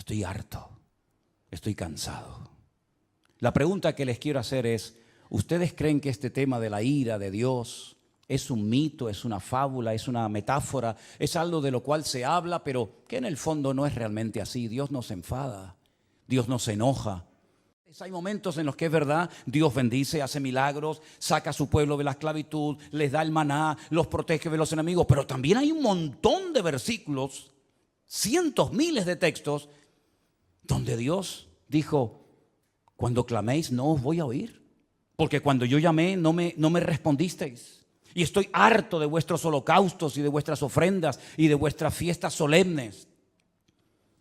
Estoy harto, estoy cansado. La pregunta que les quiero hacer es, ¿ustedes creen que este tema de la ira de Dios es un mito, es una fábula, es una metáfora, es algo de lo cual se habla, pero que en el fondo no es realmente así? Dios no se enfada, Dios no se enoja. Hay momentos en los que es verdad, Dios bendice, hace milagros, saca a su pueblo de la esclavitud, les da el maná, los protege de los enemigos, pero también hay un montón de versículos, cientos, miles de textos, donde Dios dijo, cuando claméis no os voy a oír, porque cuando yo llamé no me respondisteis. Y estoy harto de vuestros holocaustos y de vuestras ofrendas y de vuestras fiestas solemnes.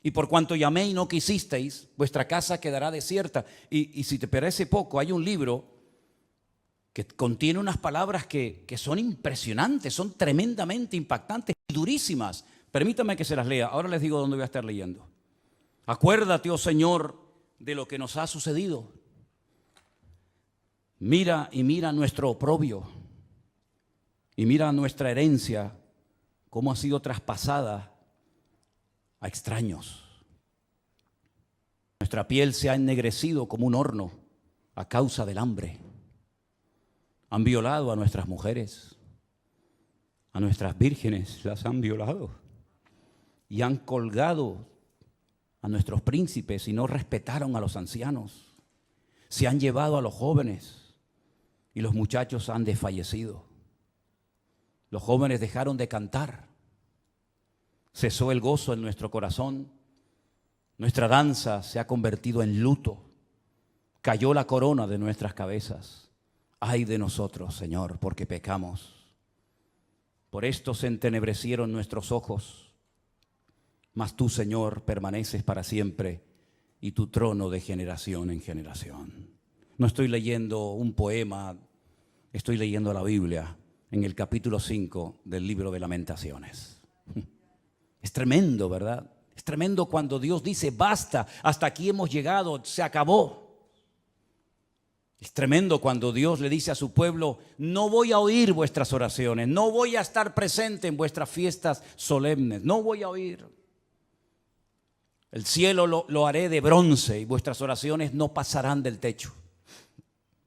Y por cuanto llamé y no quisisteis, vuestra casa quedará desierta. Y si te parece poco, hay un libro que contiene unas palabras que son impresionantes, son tremendamente impactantes y durísimas. Permítame que se las lea. Ahora les digo dónde voy a estar leyendo. Acuérdate, oh Señor, de lo que nos ha sucedido. Mira y mira nuestro oprobio. Y mira nuestra herencia, cómo ha sido traspasada a extraños. Nuestra piel se ha ennegrecido como un horno a causa del hambre. Han violado a nuestras mujeres, a nuestras vírgenes las han violado y han colgado a nuestros príncipes y no respetaron a los ancianos. Se han llevado a los jóvenes y los muchachos han desfallecido. Los jóvenes dejaron de cantar. Cesó el gozo en nuestro corazón. Nuestra danza se ha convertido en luto. Cayó la corona de nuestras cabezas. Ay de nosotros, Señor, porque pecamos. Por esto se entenebrecieron nuestros ojos. Mas tú, Señor, permaneces para siempre y tu trono de generación en generación. No estoy leyendo un poema, estoy leyendo la Biblia en el capítulo 5 del libro de Lamentaciones. Es tremendo, ¿verdad? Es tremendo cuando Dios dice, basta, hasta aquí hemos llegado, se acabó. Es tremendo cuando Dios le dice a su pueblo, no voy a oír vuestras oraciones, no voy a estar presente en vuestras fiestas solemnes, no voy a oír. El cielo lo haré de bronce y vuestras oraciones no pasarán del techo.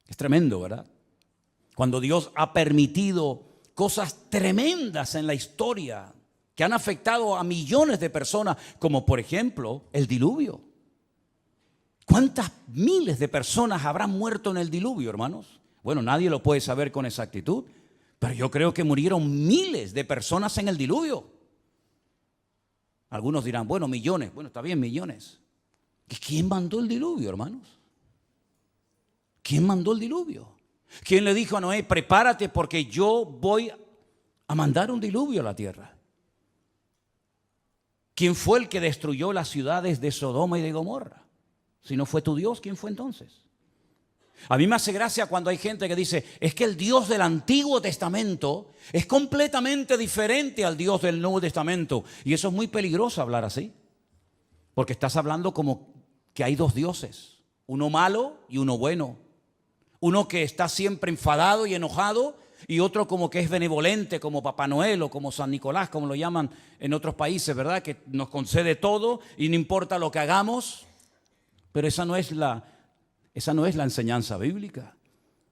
Es tremendo, ¿verdad? Cuando Dios ha permitido cosas tremendas en la historia que han afectado a millones de personas, como por ejemplo el diluvio. ¿Cuántas miles de personas habrán muerto en el diluvio, hermanos? Bueno, nadie lo puede saber con exactitud, pero yo creo que murieron miles de personas en el diluvio. Algunos dirán, bueno, millones. Bueno, está bien, millones. ¿Quién mandó el diluvio, hermanos? ¿Quién mandó el diluvio? ¿Quién le dijo a Noé, prepárate porque yo voy a mandar un diluvio a la tierra? ¿Quién fue el que destruyó las ciudades de Sodoma y de Gomorra? Si no fue tu Dios, ¿quién fue entonces? A mí me hace gracia cuando hay gente que dice, es que el Dios del Antiguo Testamento es completamente diferente al Dios del Nuevo Testamento. Y eso es muy peligroso hablar así. Porque estás hablando como que hay dos dioses, uno malo y uno bueno. Uno que está siempre enfadado y enojado y otro como que es benevolente, como Papá Noel o como San Nicolás, como lo llaman en otros países, ¿verdad? Que nos concede todo y no importa lo que hagamos. Pero esa no es la enseñanza bíblica.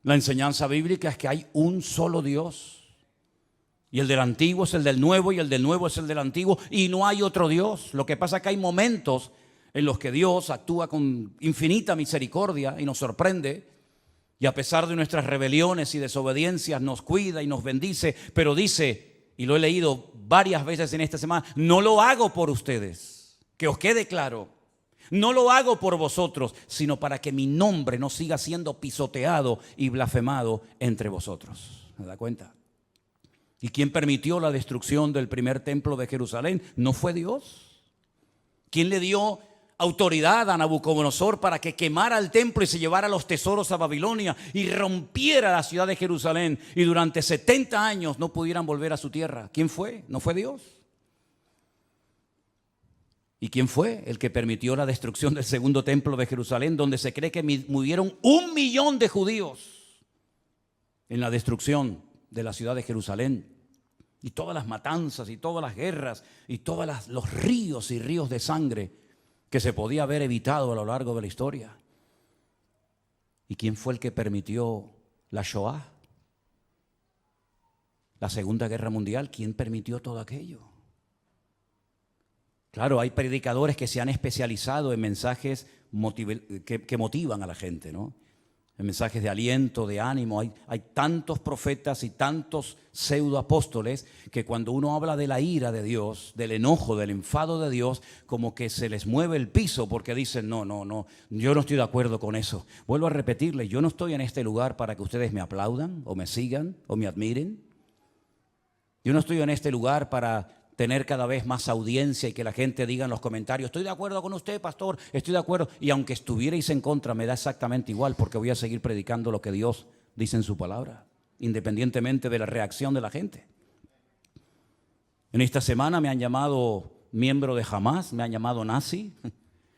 La enseñanza bíblica es que hay un solo Dios. Y el del antiguo es el del nuevo y el del nuevo es el del antiguo y no hay otro Dios. Lo que pasa es que hay momentos en los que Dios actúa con infinita misericordia y nos sorprende. Y a pesar de nuestras rebeliones y desobediencias nos cuida y nos bendice, pero dice, y lo he leído varias veces en esta semana, no lo hago por ustedes, que os quede claro, no lo hago por vosotros, sino para que mi nombre no siga siendo pisoteado y blasfemado entre vosotros. ¿Se da cuenta? ¿Y quién permitió la destrucción del primer templo de Jerusalén? ¿No fue Dios? ¿Quién le dio autoridad a Nabucodonosor para que quemara el templo y se llevara los tesoros a Babilonia y rompiera la ciudad de Jerusalén y durante 70 años no pudieran volver a su tierra? ¿Quién fue? ¿No fue Dios? ¿Y quién fue el que permitió la destrucción del segundo templo de Jerusalén, donde se cree que murieron 1 millón de judíos en la destrucción de la ciudad de Jerusalén? Y todas las matanzas y todas las guerras y todos los ríos y ríos de sangre que se podía haber evitado a lo largo de la historia. ¿Y quién fue el que permitió la Shoah? La Segunda Guerra Mundial. ¿Quién permitió todo aquello? Claro, hay predicadores que se han especializado en mensajes que motivan a la gente, ¿no? En mensajes de aliento, de ánimo. Hay tantos profetas y tantos pseudoapóstoles que cuando uno habla de la ira de Dios, del enojo, del enfado de Dios, como que se les mueve el piso porque dicen, no, yo no estoy de acuerdo con eso. Vuelvo a repetirles, yo no estoy en este lugar para que ustedes me aplaudan o me sigan o me admiren. Yo no estoy en este lugar para tener cada vez más audiencia y que la gente diga en los comentarios, estoy de acuerdo con usted, pastor, estoy de acuerdo. Y aunque estuvierais en contra, me da exactamente igual porque voy a seguir predicando lo que Dios dice en su palabra, independientemente de la reacción de la gente. En esta semana me han llamado miembro de Hamas, me han llamado nazi.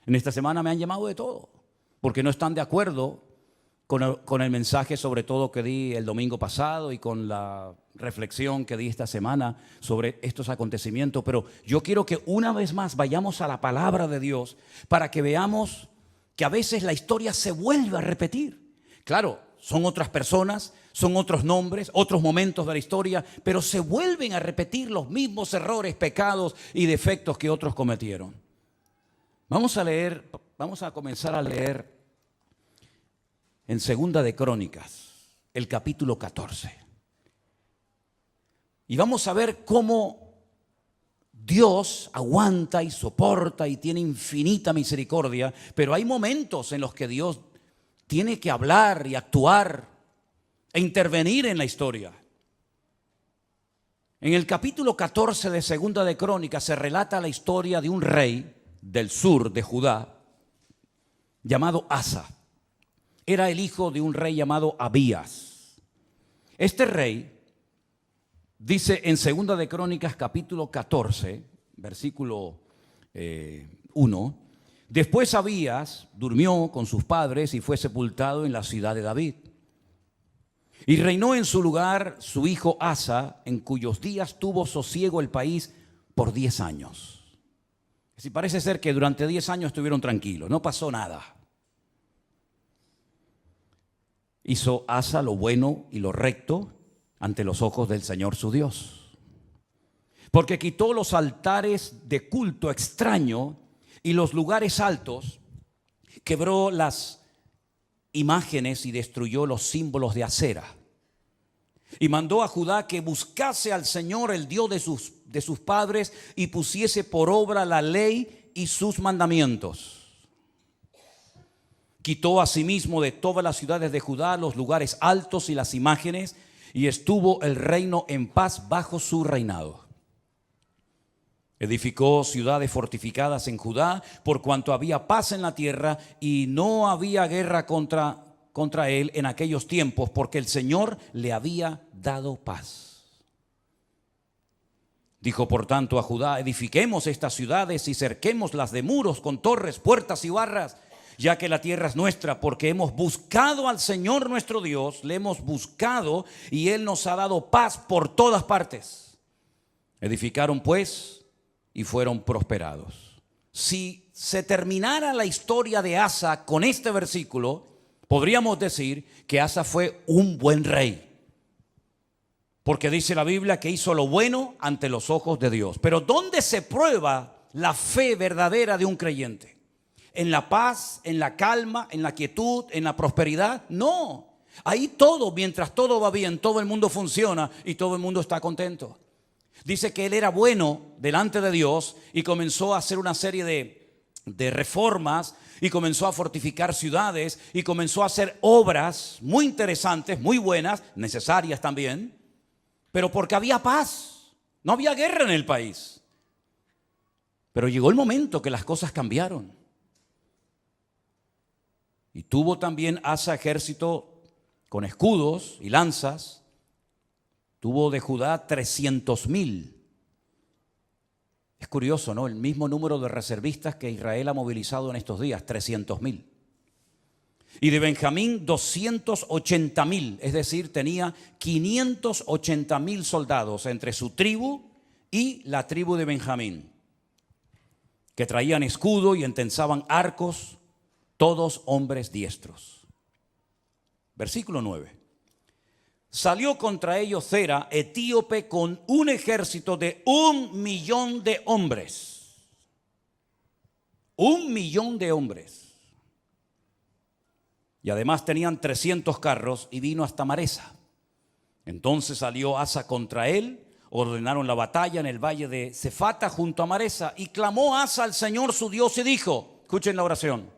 En esta semana me han llamado de todo, porque no están de acuerdo con el mensaje sobre todo que di el domingo pasado y con la reflexión que di esta semana sobre estos acontecimientos. Pero yo quiero que una vez más vayamos a la palabra de Dios para que veamos que a veces la historia se vuelve a repetir. Claro, son otras personas, son otros nombres, otros momentos de la historia, pero se vuelven a repetir los mismos errores, pecados y defectos que otros cometieron. Vamos a comenzar a leer en Segunda de Crónicas, el capítulo 14. Y vamos a ver cómo Dios aguanta y soporta y tiene infinita misericordia, pero hay momentos en los que Dios tiene que hablar y actuar e intervenir en la historia. En el capítulo 14 de Segunda de Crónicas se relata la historia de un rey del sur de Judá llamado Asa. Era el hijo de un rey llamado Abías. Este rey, dice en Segunda de Crónicas capítulo 14, versículo 1, después Abías durmió con sus padres y fue sepultado en la ciudad de David. Y reinó en su lugar su hijo Asa, en cuyos días tuvo sosiego el país por 10 años. Así parece ser que durante 10 años estuvieron tranquilos, no pasó nada. Hizo Asa lo bueno y lo recto ante los ojos del Señor su Dios, porque quitó los altares de culto extraño y los lugares altos, quebró las imágenes y destruyó los símbolos de Acera. Y mandó a Judá que buscase al Señor, el Dios de sus padres, y pusiese por obra la ley y sus mandamientos. Quitó asimismo de todas las ciudades de Judá los lugares altos y las imágenes, y estuvo el reino en paz bajo su reinado. Edificó ciudades fortificadas en Judá, por cuanto había paz en la tierra y no había guerra contra él en aquellos tiempos, porque el Señor le había dado paz. Dijo por tanto a Judá, edifiquemos estas ciudades y cerquémoslas de muros con torres, puertas y barras, ya que la tierra es nuestra, porque hemos buscado al Señor nuestro Dios, le hemos buscado y Él nos ha dado paz por todas partes. Edificaron pues y fueron prosperados. Si se terminara la historia de Asa con este versículo, podríamos decir que Asa fue un buen rey, porque dice la Biblia que hizo lo bueno ante los ojos de Dios. Pero ¿dónde se prueba la fe verdadera de un creyente? ¿En la paz, en la calma, en la quietud, en la prosperidad? No, ahí todo, mientras todo va bien, todo el mundo funciona y todo el mundo está contento. Dice que él era bueno delante de Dios y comenzó a hacer una serie de reformas y comenzó a fortificar ciudades y comenzó a hacer obras muy interesantes, muy buenas, necesarias también, pero porque había paz, no había guerra en el país. Pero llegó el momento que las cosas cambiaron. Y tuvo también Asa ejército con escudos y lanzas. Tuvo de Judá 300,000. Es curioso, ¿no? El mismo número de reservistas que Israel ha movilizado en estos días, 300,000. Y de Benjamín 280,000, es decir, tenía 580,000 soldados entre su tribu y la tribu de Benjamín. que traían escudo y entensaban arcos, todos hombres diestros. Versículo 9. Salió contra ellos Zera, etíope, con un ejército de 1.000.000 de hombres. 1.000.000 de hombres. Y además tenían 300 carros y vino hasta Maresa. Entonces salió Asa contra él, ordenaron la batalla en el valle de Cefata junto a Maresa, y clamó Asa al Señor su Dios y dijo, escuchen la oración: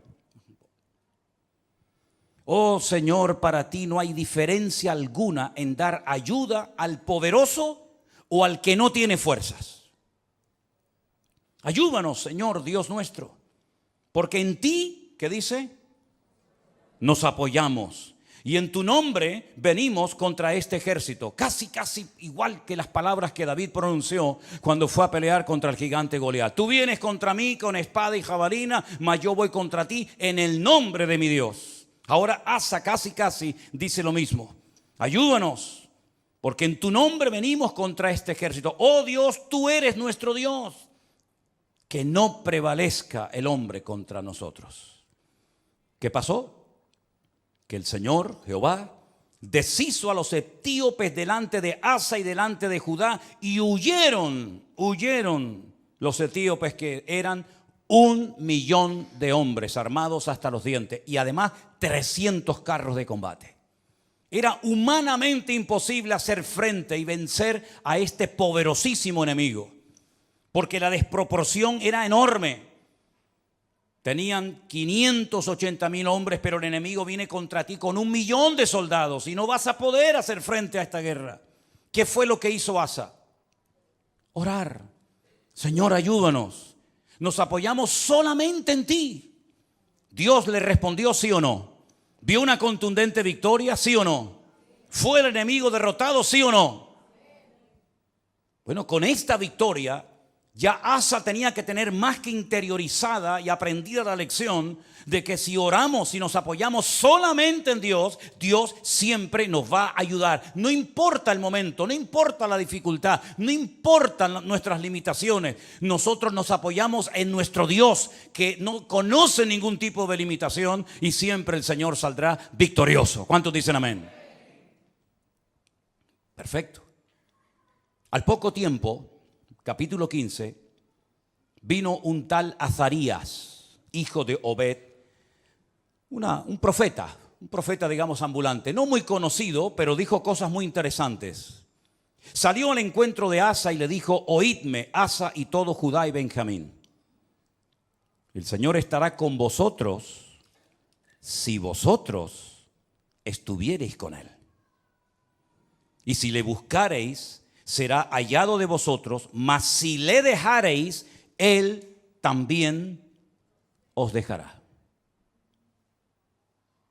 oh Señor, para ti no hay diferencia alguna en dar ayuda al poderoso o al que no tiene fuerzas. Ayúdanos, Señor Dios nuestro, porque en ti, ¿qué dice? Nos apoyamos. Y en tu nombre venimos contra este ejército. Casi igual que las palabras que David pronunció cuando fue a pelear contra el gigante Goliat. Tú vienes contra mí con espada y jabalina, mas yo voy contra ti en el nombre de mi Dios. Ahora Asa casi dice lo mismo. Ayúdanos, porque en tu nombre venimos contra este ejército. Oh Dios, tú eres nuestro Dios. Que no prevalezca el hombre contra nosotros. ¿Qué pasó? Que el Señor, Jehová, deshizo a los etíopes delante de Asa y delante de Judá, y huyeron los etíopes, que eran 1.000.000 de hombres armados hasta los dientes, y además 300 carros de combate. Era humanamente imposible hacer frente y vencer a este poderosísimo enemigo, porque la desproporción era enorme. Tenían 580.000 hombres, pero el enemigo viene contra ti con 1.000.000 de soldados y no vas a poder hacer frente a esta guerra. ¿Qué fue lo que hizo Asa? Orar. Señor, ayúdanos. Nos apoyamos solamente en ti. Dios le respondió sí o no. ¿Vio una contundente victoria? Sí o no. ¿Fue el enemigo derrotado? Sí o no. Bueno, con esta victoria ya Asa tenía que tener más que interiorizada y aprendida la lección de que si oramos y nos apoyamos solamente en Dios, Dios siempre nos va a ayudar. No importa el momento, no importa la dificultad, no importan nuestras limitaciones. Nosotros nos apoyamos en nuestro Dios, que no conoce ningún tipo de limitación, y siempre el Señor saldrá victorioso. ¿Cuántos dicen amén? Perfecto. Al poco tiempo, capítulo 15, vino un tal Azarías, hijo de Obed, un profeta digamos ambulante, no muy conocido, pero dijo cosas muy interesantes. Salió al encuentro de Asa y le dijo: oídme, Asa y todo Judá y Benjamín. El Señor estará con vosotros si vosotros estuviereis con él. Y si le buscareis, será hallado de vosotros, mas si le dejareis, él también os dejará.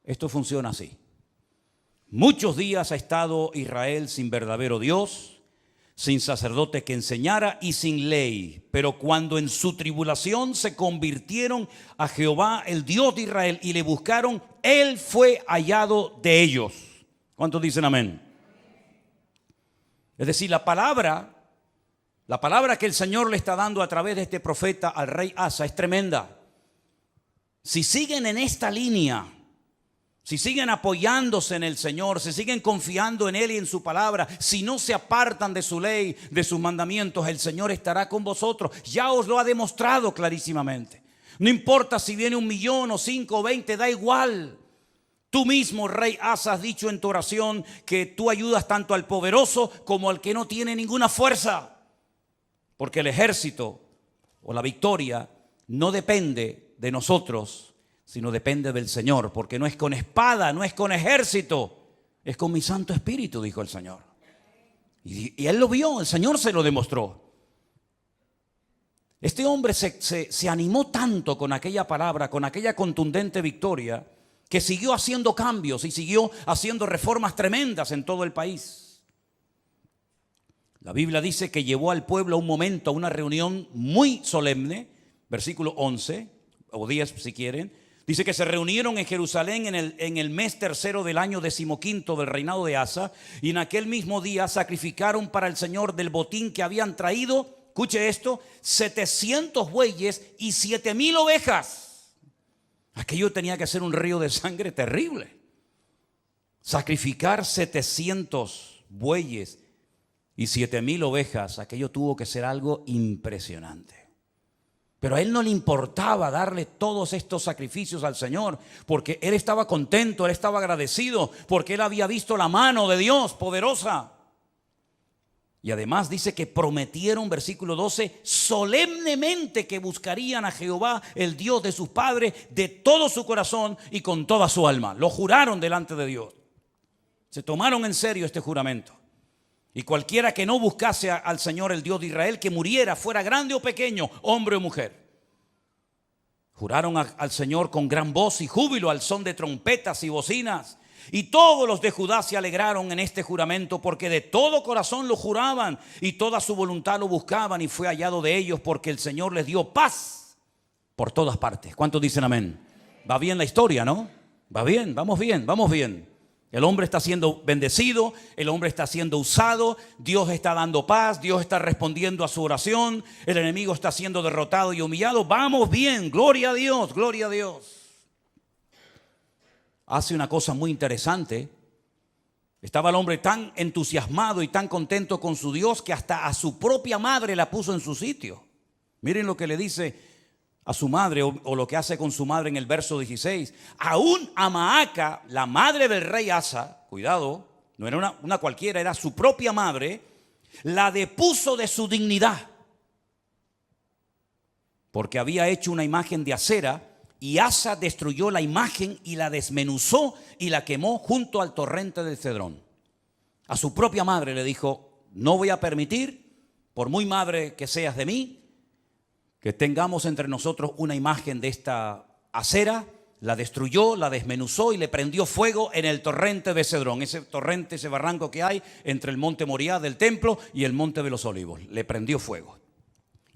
Esto funciona así. Muchos días ha estado Israel sin verdadero Dios, sin sacerdote que enseñara y sin ley. Pero cuando en su tribulación se convirtieron a Jehová, el Dios de Israel, y le buscaron, él fue hallado de ellos. ¿Cuántos dicen amén? Es decir, la palabra que el Señor le está dando a través de este profeta al rey Asa es tremenda. Si siguen en esta línea, si siguen apoyándose en el Señor, si siguen confiando en Él y en su palabra, si no se apartan de su ley, de sus mandamientos, el Señor estará con vosotros. Ya os lo ha demostrado clarísimamente. No importa si viene 1.000.000 o 5 o 20, da igual. Tú mismo, rey Asa, has dicho en tu oración que tú ayudas tanto al poderoso como al que no tiene ninguna fuerza. Porque el ejército o la victoria no depende de nosotros, sino depende del Señor. Porque no es con espada, no es con ejército, es con mi Santo Espíritu, dijo el Señor. Y él lo vio, el Señor se lo demostró. Este hombre se animó tanto con aquella palabra, con aquella contundente victoria, que siguió haciendo cambios y siguió haciendo reformas tremendas en todo el país. La Biblia dice que llevó al pueblo un momento, a una reunión muy solemne, versículo 11 o 10 si quieren. Dice que se reunieron en Jerusalén en el mes tercero del año 15 del reinado de Asa, y en aquel mismo día sacrificaron para el Señor del botín que habían traído escuche esto, 700 bueyes y 7,000 ovejas. Aquello tenía que ser un río de sangre terrible. Sacrificar 700 bueyes y 7,000 ovejas, aquello tuvo que ser algo impresionante. Pero a él no le importaba darle todos estos sacrificios al Señor, porque él estaba contento, él estaba agradecido, porque él había visto la mano de Dios poderosa. Y además dice que prometieron, versículo 12, solemnemente que buscarían a Jehová, el Dios de sus padres, de todo su corazón y con toda su alma. Lo juraron delante de Dios. Se tomaron en serio este juramento. Y cualquiera que no buscase al Señor, el Dios de Israel, que muriera, fuera grande o pequeño, hombre o mujer. Juraron al Señor con gran voz y júbilo, al son de trompetas y bocinas. Y todos los de Judá se alegraron en este juramento, porque de todo corazón lo juraban y toda su voluntad lo buscaban, y fue hallado de ellos, porque el Señor les dio paz por todas partes. ¿Cuántos dicen amén? Va bien la historia, ¿no? Va bien, vamos bien, vamos bien. El hombre está siendo bendecido, el hombre está siendo usado, Dios está dando paz, Dios está respondiendo a su oración, el enemigo está siendo derrotado y humillado. Vamos bien, gloria a Dios, gloria a Dios. Hace una cosa muy interesante. Estaba el hombre tan entusiasmado y tan contento con su Dios que hasta a su propia madre la puso en su sitio. Miren lo que le dice a su madre, o lo que hace con su madre en el verso 16. Aún a Maaca, la madre del rey Asa, cuidado, no era una cualquiera, era su propia madre, la depuso de su dignidad, porque había hecho una imagen de acera, y Asa destruyó la imagen y la desmenuzó y la quemó junto al torrente del Cedrón. A su propia madre le dijo: no voy a permitir, por muy madre que seas de mí, que tengamos entre nosotros una imagen de esta acera. La destruyó, la desmenuzó y le prendió fuego en el torrente de Cedrón. Ese torrente, ese barranco que hay entre el monte Moriah del templo y el monte de los olivos. Le prendió fuego.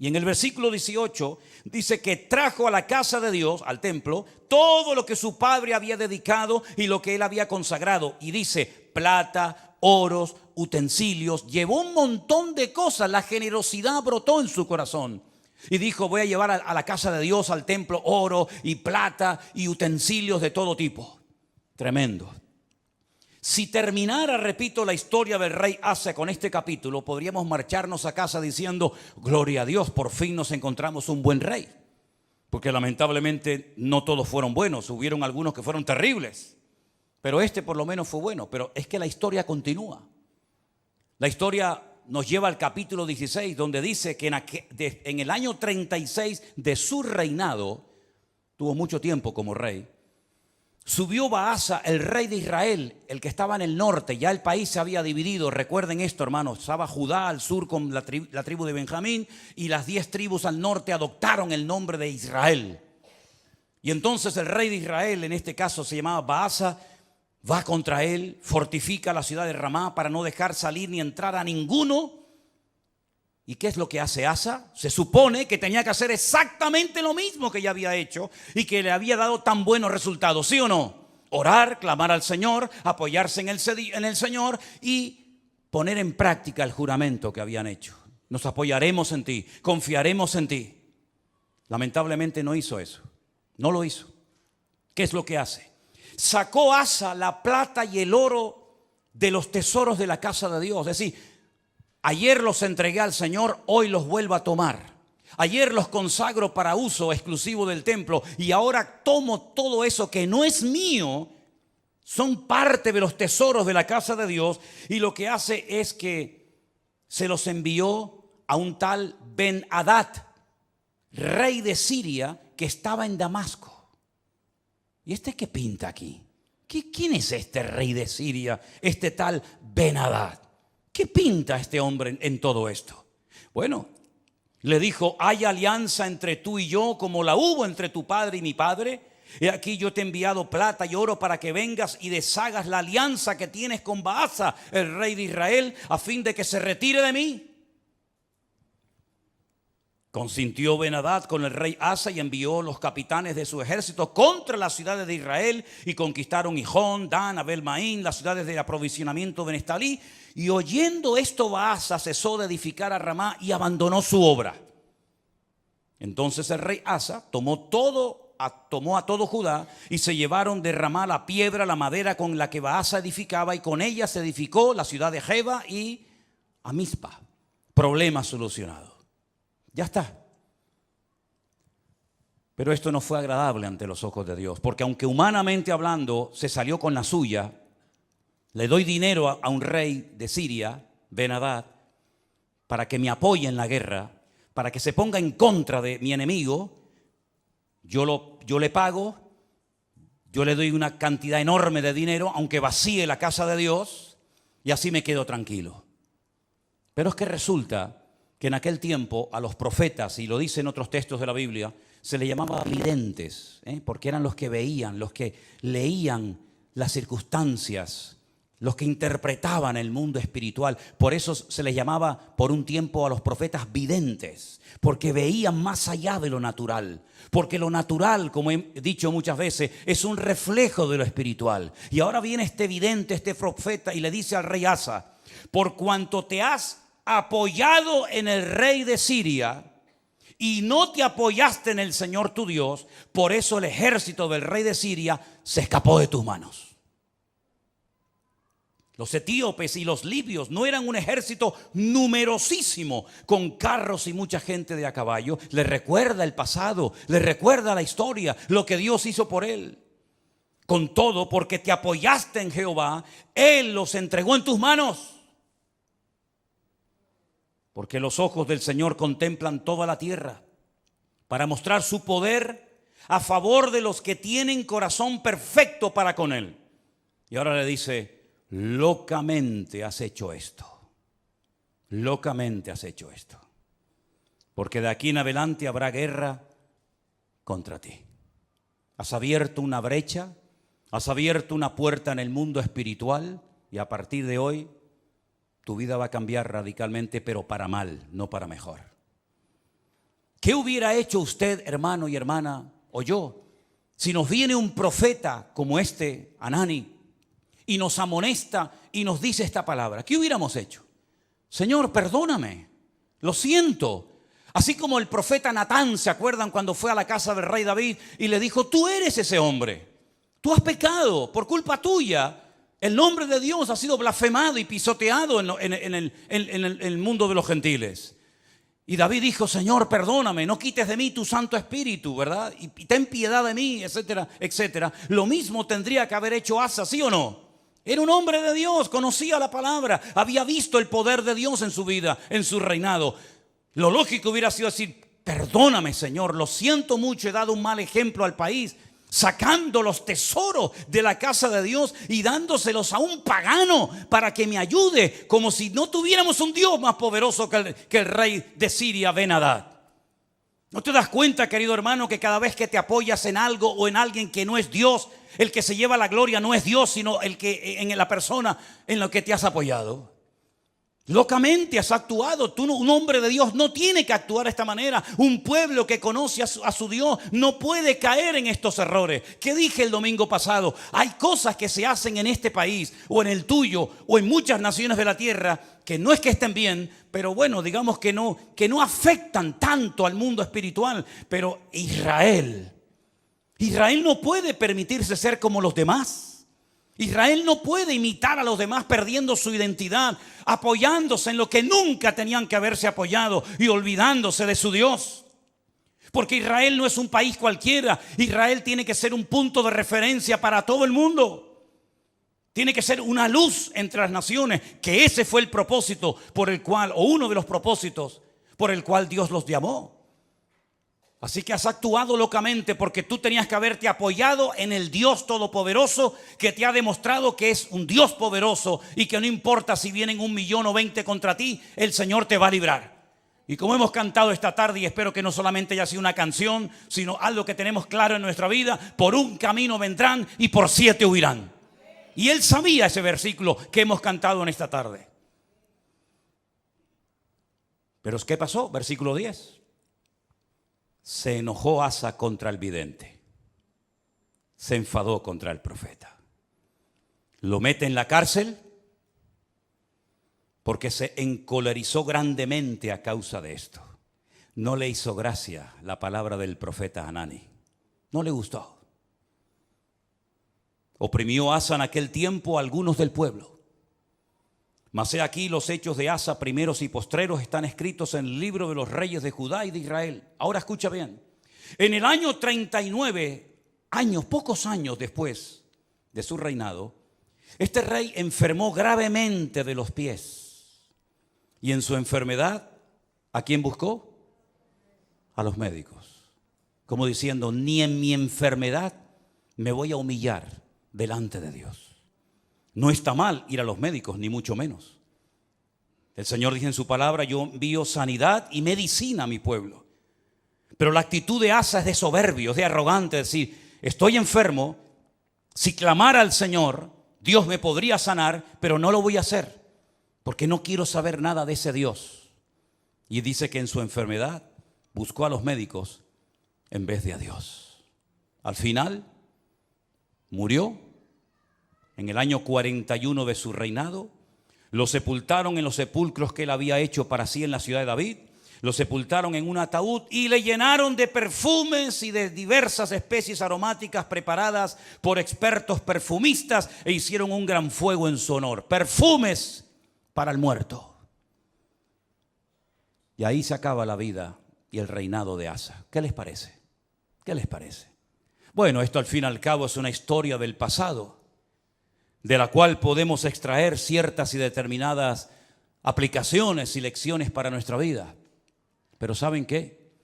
Y en el versículo 18 dice que trajo a la casa de Dios, al templo, todo lo que su padre había dedicado y lo que él había consagrado. Y dice: plata, oros, utensilios. Llevó un montón de cosas. La generosidad brotó en su corazón. Y dijo: voy a llevar a la casa de Dios, al templo, oro y plata y utensilios de todo tipo. Tremendo. Si terminara, repito, la historia del rey Asa con este capítulo, podríamos marcharnos a casa diciendo: gloria a Dios, por fin nos encontramos un buen rey. Porque lamentablemente no todos fueron buenos, hubieron algunos que fueron terribles. Pero este por lo menos fue bueno. Pero es que la historia continúa. La historia nos lleva al capítulo 16, donde dice que en el año 36 de su reinado, tuvo mucho tiempo como rey, subió Baasa, el rey de Israel, el que estaba en el norte. Ya el país se había dividido. Recuerden esto, hermanos. Estaba Judá al sur con la tribu de Benjamín, y las 10 tribus al norte adoptaron el nombre de Israel. Y entonces el rey de Israel, en este caso se llamaba Baasa, va contra él, fortifica la ciudad de Ramá para no dejar salir ni entrar a ninguno. ¿Y qué es lo que hace Asa? Se supone que tenía que hacer exactamente lo mismo que ya había hecho y que le había dado tan buenos resultados, ¿sí o no? Orar, clamar al Señor, apoyarse en el Señor y poner en práctica el juramento que habían hecho. Nos apoyaremos en ti, confiaremos en ti. Lamentablemente no hizo eso, no lo hizo. ¿Qué es lo que hace? Sacó Asa la plata y el oro de los tesoros de la casa de Dios. Es decir, ayer los entregué al Señor, hoy los vuelvo a tomar. Ayer los consagro para uso exclusivo del templo y ahora tomo todo eso que no es mío. Son parte de los tesoros de la casa de Dios, y lo que hace es que se los envió a un tal Ben-Hadad, rey de Siria, que estaba en Damasco. ¿Y este qué pinta aquí? ¿Quién es este rey de Siria, este tal Ben-Hadad? ¿Qué pinta este hombre en todo esto? Bueno, le dijo: hay alianza entre tú y yo como la hubo entre tu padre y mi padre. He aquí yo te he enviado plata y oro para que vengas y deshagas la alianza que tienes con Baasa, el rey de Israel, a fin de que se retire de mí. Consintió Ben-Hadad con el rey Asa y envió los capitanes de su ejército contra las ciudades de Israel y conquistaron Gijón, Dan, Abel-Maín, las ciudades de aprovisionamiento de Neftalí. Y oyendo esto, Baasa cesó de edificar a Ramá y abandonó su obra. Entonces el rey Asa tomó a todo Judá y se llevaron de Ramá la piedra, la madera con la que Baasa edificaba, y con ella se edificó la ciudad de Jeba y a Mizpa. Problema solucionado. Ya está. Pero esto no fue agradable ante los ojos de Dios, porque aunque humanamente hablando se salió con la suya, le doy dinero a un rey de Siria, Ben-Hadad, para que me apoye en la guerra, para que se ponga en contra de mi enemigo. Yo le pago, yo le doy una cantidad enorme de dinero, aunque vacíe la casa de Dios, y así me quedo tranquilo. Pero es que resulta que en aquel tiempo a los profetas, y lo dicen otros textos de la Biblia, se les llamaba videntes, porque eran los que veían, los que leían las circunstancias, los que interpretaban el mundo espiritual. Por eso se les llamaba por un tiempo a los profetas videntes, porque veían más allá de lo natural. Porque lo natural, como he dicho muchas veces, es un reflejo de lo espiritual. Y ahora viene este vidente, este profeta, y le dice al rey Asa: por cuanto te has apoyado en el rey de Siria y no te apoyaste en el Señor tu Dios, por eso el ejército del rey de Siria se escapó de tus manos. Los etíopes y los libios no eran un ejército numerosísimo con carros y mucha gente de a caballo. Le recuerda el pasado, le recuerda la historia, lo que Dios hizo por él. Con todo, porque te apoyaste en Jehová, Él los entregó en tus manos. Porque los ojos del Señor contemplan toda la tierra para mostrar su poder a favor de los que tienen corazón perfecto para con Él. Y ahora le dice: locamente has hecho esto. Locamente has hecho esto. Porque de aquí en adelante habrá guerra contra ti. Has abierto una brecha, has abierto una puerta en el mundo espiritual, y a partir de hoy tu vida va a cambiar radicalmente, pero para mal, no para mejor. ¿Qué hubiera hecho usted, hermano y hermana, o yo, si nos viene un profeta como este, Hanani, y nos amonesta y nos dice esta palabra? ¿Qué hubiéramos hecho? Señor, perdóname, lo siento. Así como el profeta Natán, ¿se acuerdan cuando fue a la casa del rey David y le dijo: tú eres ese hombre, tú has pecado por culpa tuya? El nombre de Dios ha sido blasfemado y pisoteado en el mundo de los gentiles. Y David dijo: Señor, perdóname, no quites de mí tu Santo Espíritu, ¿verdad? Y ten piedad de mí, etcétera, etcétera. Lo mismo tendría que haber hecho Asa, ¿sí o no? Era un hombre de Dios, conocía la palabra, había visto el poder de Dios en su vida, en su reinado. Lo lógico hubiera sido decir: perdóname, Señor, lo siento mucho, he dado un mal ejemplo al país, sacando los tesoros de la casa de Dios y dándoselos a un pagano para que me ayude, como si no tuviéramos un Dios más poderoso que el rey de Siria, Ben-Hadad. ¿No te das cuenta, querido hermano, que cada vez que te apoyas en algo o en alguien que no es Dios, el que se lleva la gloria no es Dios, sino el que en la persona en la que te has apoyado? Locamente has actuado. Tú, un hombre de Dios, no tiene que actuar de esta manera. Un pueblo que conoce a su Dios no puede caer en estos errores. ¿Qué dije el domingo pasado? Hay cosas que se hacen en este país o en el tuyo o en muchas naciones de la tierra que no es que estén bien, pero bueno, digamos que no afectan tanto al mundo espiritual. Pero Israel no puede permitirse ser como los demás. Israel no puede imitar a los demás perdiendo su identidad, apoyándose en lo que nunca tenían que haberse apoyado y olvidándose de su Dios. Porque Israel no es un país cualquiera. Israel tiene que ser un punto de referencia para todo el mundo. Tiene que ser una luz entre las naciones, que ese fue el propósito por el cual, o uno de los propósitos por el cual Dios los llamó. Así que has actuado locamente porque tú tenías que haberte apoyado en el Dios Todopoderoso, que te ha demostrado que es un Dios poderoso y que no importa si vienen 1,000,000 o 20 contra ti, el Señor te va a librar. Y como hemos cantado esta tarde, y espero que no solamente haya sido una canción, sino algo que tenemos claro en nuestra vida: por un camino vendrán y por 7 huirán. Y él sabía ese versículo que hemos cantado en esta tarde. Pero ¿qué pasó? Versículo 10. se enojó Asa contra el vidente. Se enfadó contra el profeta. Lo mete en la cárcel porque se encolerizó grandemente a causa de esto. No le hizo gracia la palabra del profeta Hanani. No le gustó. Oprimió Asa en aquel tiempo a algunos del pueblo. Mas he aquí los hechos de Asa, primeros y postreros, están escritos en el libro de los reyes de Judá y de Israel. Ahora escucha bien. En el año 39, pocos años después de su reinado, este rey enfermó gravemente de los pies. Y en su enfermedad, ¿a quién buscó? A los médicos. Como diciendo, ni en mi enfermedad me voy a humillar delante de Dios. No está mal ir a los médicos, ni mucho menos. El Señor dice en su palabra, yo envío sanidad y medicina a mi pueblo. Pero la actitud de Asa es de soberbio, es de arrogante, es decir, estoy enfermo, si clamara al Señor, Dios me podría sanar, pero no lo voy a hacer, porque no quiero saber nada de ese Dios. Y dice que en su enfermedad buscó a los médicos en vez de a Dios. Al final, murió. En el año 41 de su reinado, lo sepultaron en los sepulcros que él había hecho para sí en la ciudad de David. Lo sepultaron en un ataúd y le llenaron de perfumes y de diversas especies aromáticas preparadas por expertos perfumistas e hicieron un gran fuego en su honor. Perfumes para el muerto. Y ahí se acaba la vida y el reinado de Asa. ¿Qué les parece? ¿Qué les parece? Bueno, esto al fin y al cabo es una historia del pasado, de la cual podemos extraer ciertas y determinadas aplicaciones y lecciones para nuestra vida. Pero ¿saben qué?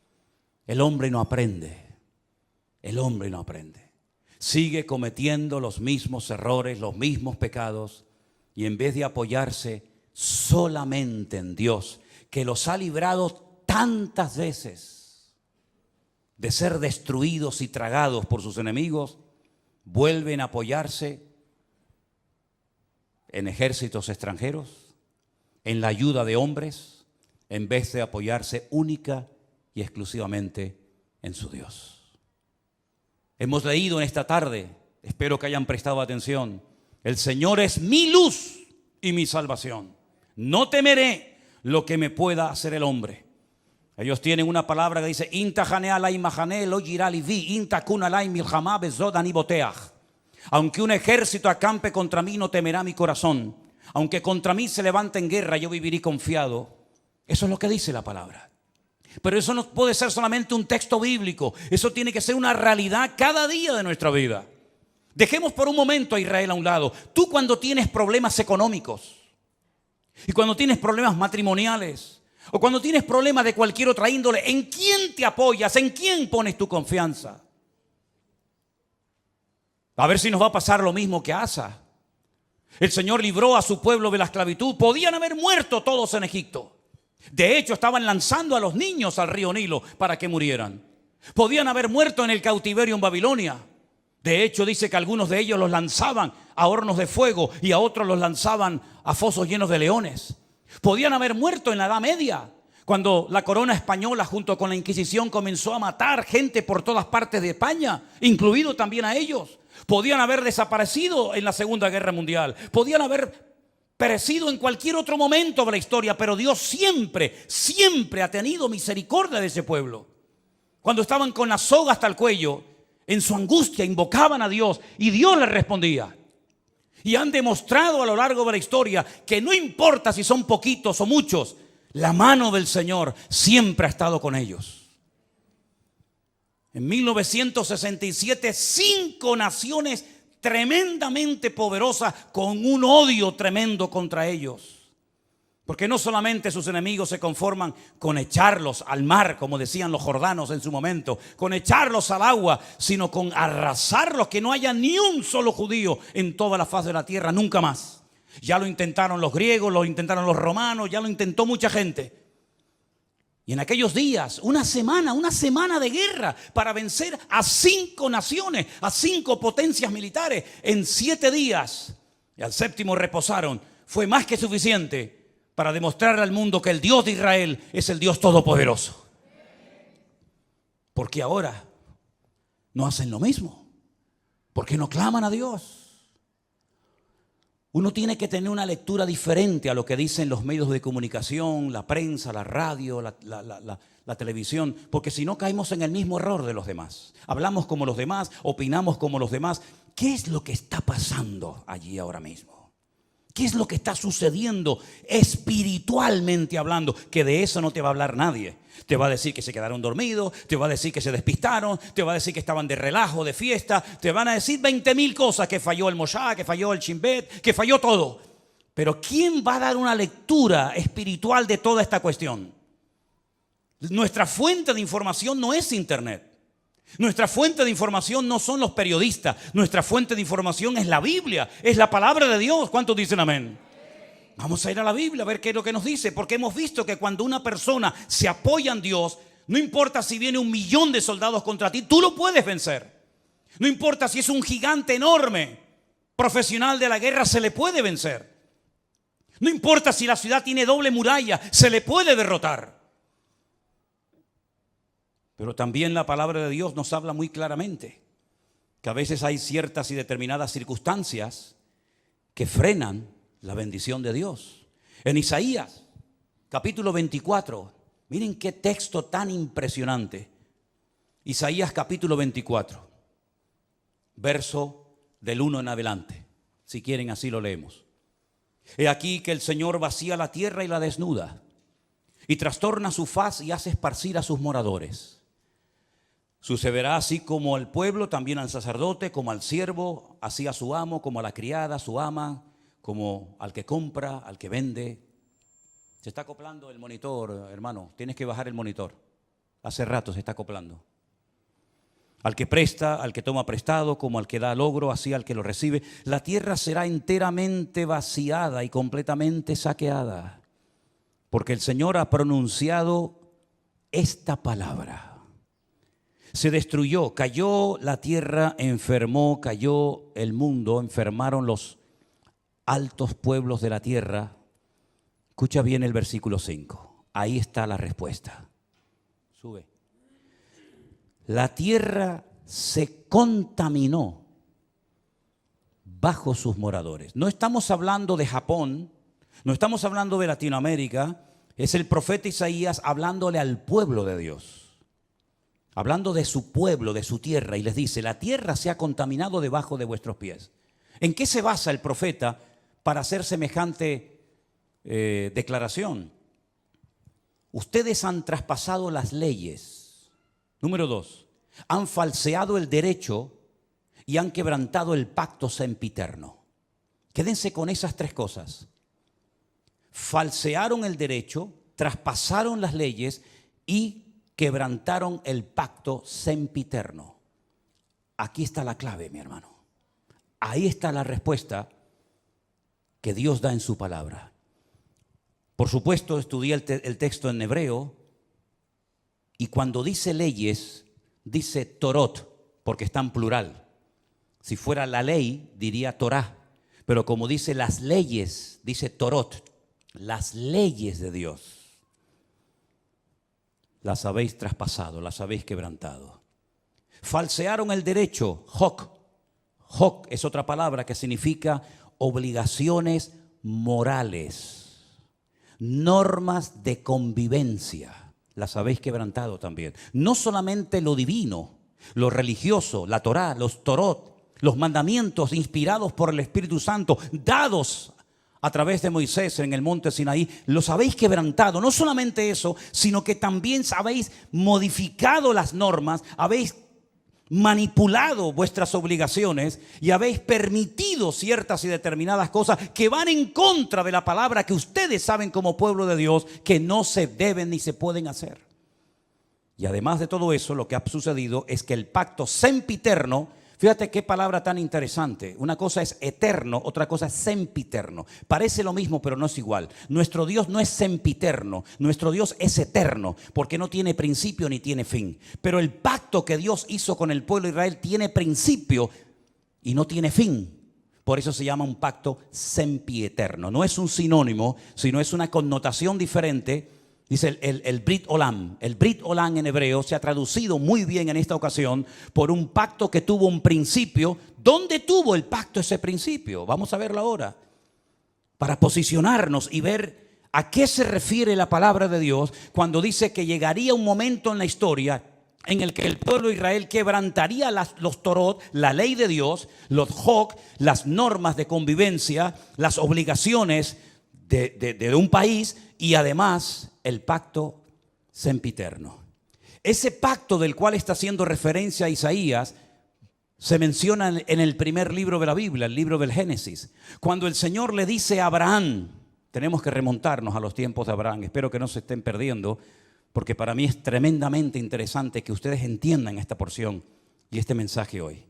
El hombre no aprende. El hombre no aprende. Sigue cometiendo los mismos errores, los mismos pecados, y en vez de apoyarse solamente en Dios, que los ha librado tantas veces de ser destruidos y tragados por sus enemigos, vuelven a apoyarse en ejércitos extranjeros, en la ayuda de hombres, en vez de apoyarse única y exclusivamente en su Dios. Hemos leído en esta tarde, espero que hayan prestado atención, el Señor es mi luz y mi salvación. No temeré lo que me pueda hacer el hombre. Ellos tienen una palabra que dice, aunque un ejército acampe contra mí, no temerá mi corazón. Aunque contra mí se levante en guerra, yo viviré confiado. Eso es lo que dice la palabra. Pero eso no puede ser solamente un texto bíblico. Eso tiene que ser una realidad cada día de nuestra vida. Dejemos por un momento a Israel a un lado. Tú cuando tienes problemas económicos y cuando tienes problemas matrimoniales o cuando tienes problemas de cualquier otra índole, ¿en quién te apoyas? ¿En quién pones tu confianza? A ver si nos va a pasar lo mismo que a Asa. El Señor libró a su pueblo de la esclavitud. Podían haber muerto todos en Egipto. De hecho, estaban lanzando a los niños al río Nilo para que murieran. Podían haber muerto en el cautiverio en Babilonia. De hecho, dice que algunos de ellos los lanzaban a hornos de fuego y a otros los lanzaban a fosos llenos de leones. Podían haber muerto en la Edad Media, cuando la corona española junto con la Inquisición comenzó a matar gente por todas partes de España, incluido también a ellos. Podían haber desaparecido en la Segunda Guerra Mundial. Podían haber perecido en cualquier otro momento de la historia, pero Dios siempre, siempre ha tenido misericordia de ese pueblo. Cuando estaban con la soga hasta el cuello, en su angustia invocaban a Dios y Dios les respondía. Y han demostrado a lo largo de la historia que no importa si son poquitos o muchos, la mano del Señor siempre ha estado con ellos. En 1967, 5 naciones tremendamente poderosas con un odio tremendo contra ellos. Porque no solamente sus enemigos se conforman con echarlos al mar, como decían los jordanos en su momento, con echarlos al agua, sino con arrasarlos, que no haya ni un solo judío en toda la faz de la tierra, nunca más. Ya lo intentaron los griegos, lo intentaron los romanos, ya lo intentó mucha gente. Y en aquellos días, una semana de guerra para vencer a 5 naciones, a 5 potencias militares en 7 días. Y al 7º reposaron. Fue más que suficiente para demostrar al mundo que el Dios de Israel es el Dios todopoderoso. ¿Por qué ahora no hacen lo mismo? ¿Por qué no claman a Dios? Uno tiene que tener una lectura diferente a lo que dicen los medios de comunicación, la prensa, la radio, la televisión, porque si no caemos en el mismo error de los demás. Hablamos como los demás, opinamos como los demás. ¿Qué es lo que está pasando allí ahora mismo? ¿Qué es lo que está sucediendo espiritualmente hablando? Que de eso no te va a hablar nadie. Te va a decir que se quedaron dormidos, te va a decir que se despistaron, te va a decir que estaban de relajo, de fiesta, te van a decir 20.000 cosas, que falló el Moshá, que falló el Chimbet, que falló todo. Pero ¿quién va a dar una lectura espiritual de toda esta cuestión? Nuestra fuente de información no es internet. Nuestra fuente de información no son los periodistas. Nuestra fuente de información es la Biblia, es la palabra de Dios. ¿Cuántos dicen amén? Vamos a ir a la Biblia a ver qué es lo que nos dice, porque hemos visto que cuando una persona se apoya en Dios, no importa si viene 1.000.000 de soldados contra ti, tú lo puedes vencer. No importa si es un gigante enorme, profesional de la guerra, se le puede vencer. No importa si la ciudad tiene doble muralla, se le puede derrotar. Pero también la palabra de Dios nos habla muy claramente que a veces hay ciertas y determinadas circunstancias que frenan la bendición de Dios. En Isaías, capítulo 24, miren qué texto tan impresionante. Isaías capítulo 24, verso del 1 en adelante. Si quieren, así lo leemos. He aquí que el Señor vacía la tierra y la desnuda, y trastorna su faz y hace esparcir a sus moradores. Sucederá así como al pueblo, también al sacerdote, como al siervo, así a su amo, como a la criada, su ama, como al que compra, al que vende. Se está acoplando el monitor, hermano. Tienes que bajar el monitor. Hace rato se está acoplando. Al que presta, al que toma prestado, como al que da logro, así al que lo recibe. La tierra será enteramente vaciada y completamente saqueada, porque el Señor ha pronunciado esta palabra. Se destruyó, cayó la tierra, enfermó, cayó el mundo, enfermaron los altos pueblos de la tierra. Escucha bien el versículo 5. Ahí está la respuesta. Sube. La tierra se contaminó bajo sus moradores. No estamos hablando de Japón, no estamos hablando de Latinoamérica. Es el profeta Isaías hablándole al pueblo de Dios. Hablando de su pueblo, de su tierra, y les dice, la tierra se ha contaminado debajo de vuestros pies. ¿En qué se basa el profeta para hacer semejante declaración? Ustedes han traspasado las leyes. Número 2, han falseado el derecho y han quebrantado el pacto sempiterno. Quédense con esas tres cosas. Falsearon el derecho, traspasaron las leyes y quebrantaron el pacto sempiterno. Aquí está la clave, mi hermano. Ahí está la respuesta que Dios da en su palabra. Por supuesto, estudié el texto en hebreo, y cuando dice leyes, dice Torot, porque está en plural. Si fuera la ley, diría Torah, pero como dice las leyes, dice Torot, las leyes de Dios. Las habéis traspasado, las habéis quebrantado. Falsearon el derecho, hok. Hok es otra palabra que significa obligaciones morales, normas de convivencia. Las habéis quebrantado también. No solamente lo divino, lo religioso, la Torá, los Torot, los mandamientos inspirados por el Espíritu Santo, dados a través de Moisés en el monte Sinaí, los habéis quebrantado. No solamente eso, sino que también habéis modificado las normas, habéis manipulado vuestras obligaciones y habéis permitido ciertas y determinadas cosas que van en contra de la palabra que ustedes saben como pueblo de Dios que no se deben ni se pueden hacer. Y además de todo eso, lo que ha sucedido es que el pacto sempiterno, fíjate qué palabra tan interesante. Una cosa es eterno, otra cosa es sempiterno. Parece lo mismo, pero no es igual. Nuestro Dios no es sempiterno, nuestro Dios es eterno, porque no tiene principio ni tiene fin. Pero el pacto que Dios hizo con el pueblo de Israel tiene principio y no tiene fin. Por eso se llama un pacto sempieterno. No es un sinónimo, sino es una connotación diferente Dice el Brit Olam. El Brit Olam en hebreo se ha traducido muy bien en esta ocasión por un pacto que tuvo un principio. ¿Dónde tuvo el pacto ese principio? Vamos a verlo ahora. Para posicionarnos y ver a qué se refiere la palabra de Dios cuando dice que llegaría un momento en la historia en el que el pueblo de Israel quebrantaría los Torot, la ley de Dios, los Hok, las normas de convivencia, las obligaciones de un país y además el pacto sempiterno. Ese pacto del cual está haciendo referencia a Isaías se menciona en el primer libro de la Biblia, el libro del Génesis. Cuando el Señor le dice a Abraham, tenemos que remontarnos a los tiempos de Abraham, espero que no se estén perdiendo, porque para mí es tremendamente interesante que ustedes entiendan esta porción y este mensaje hoy.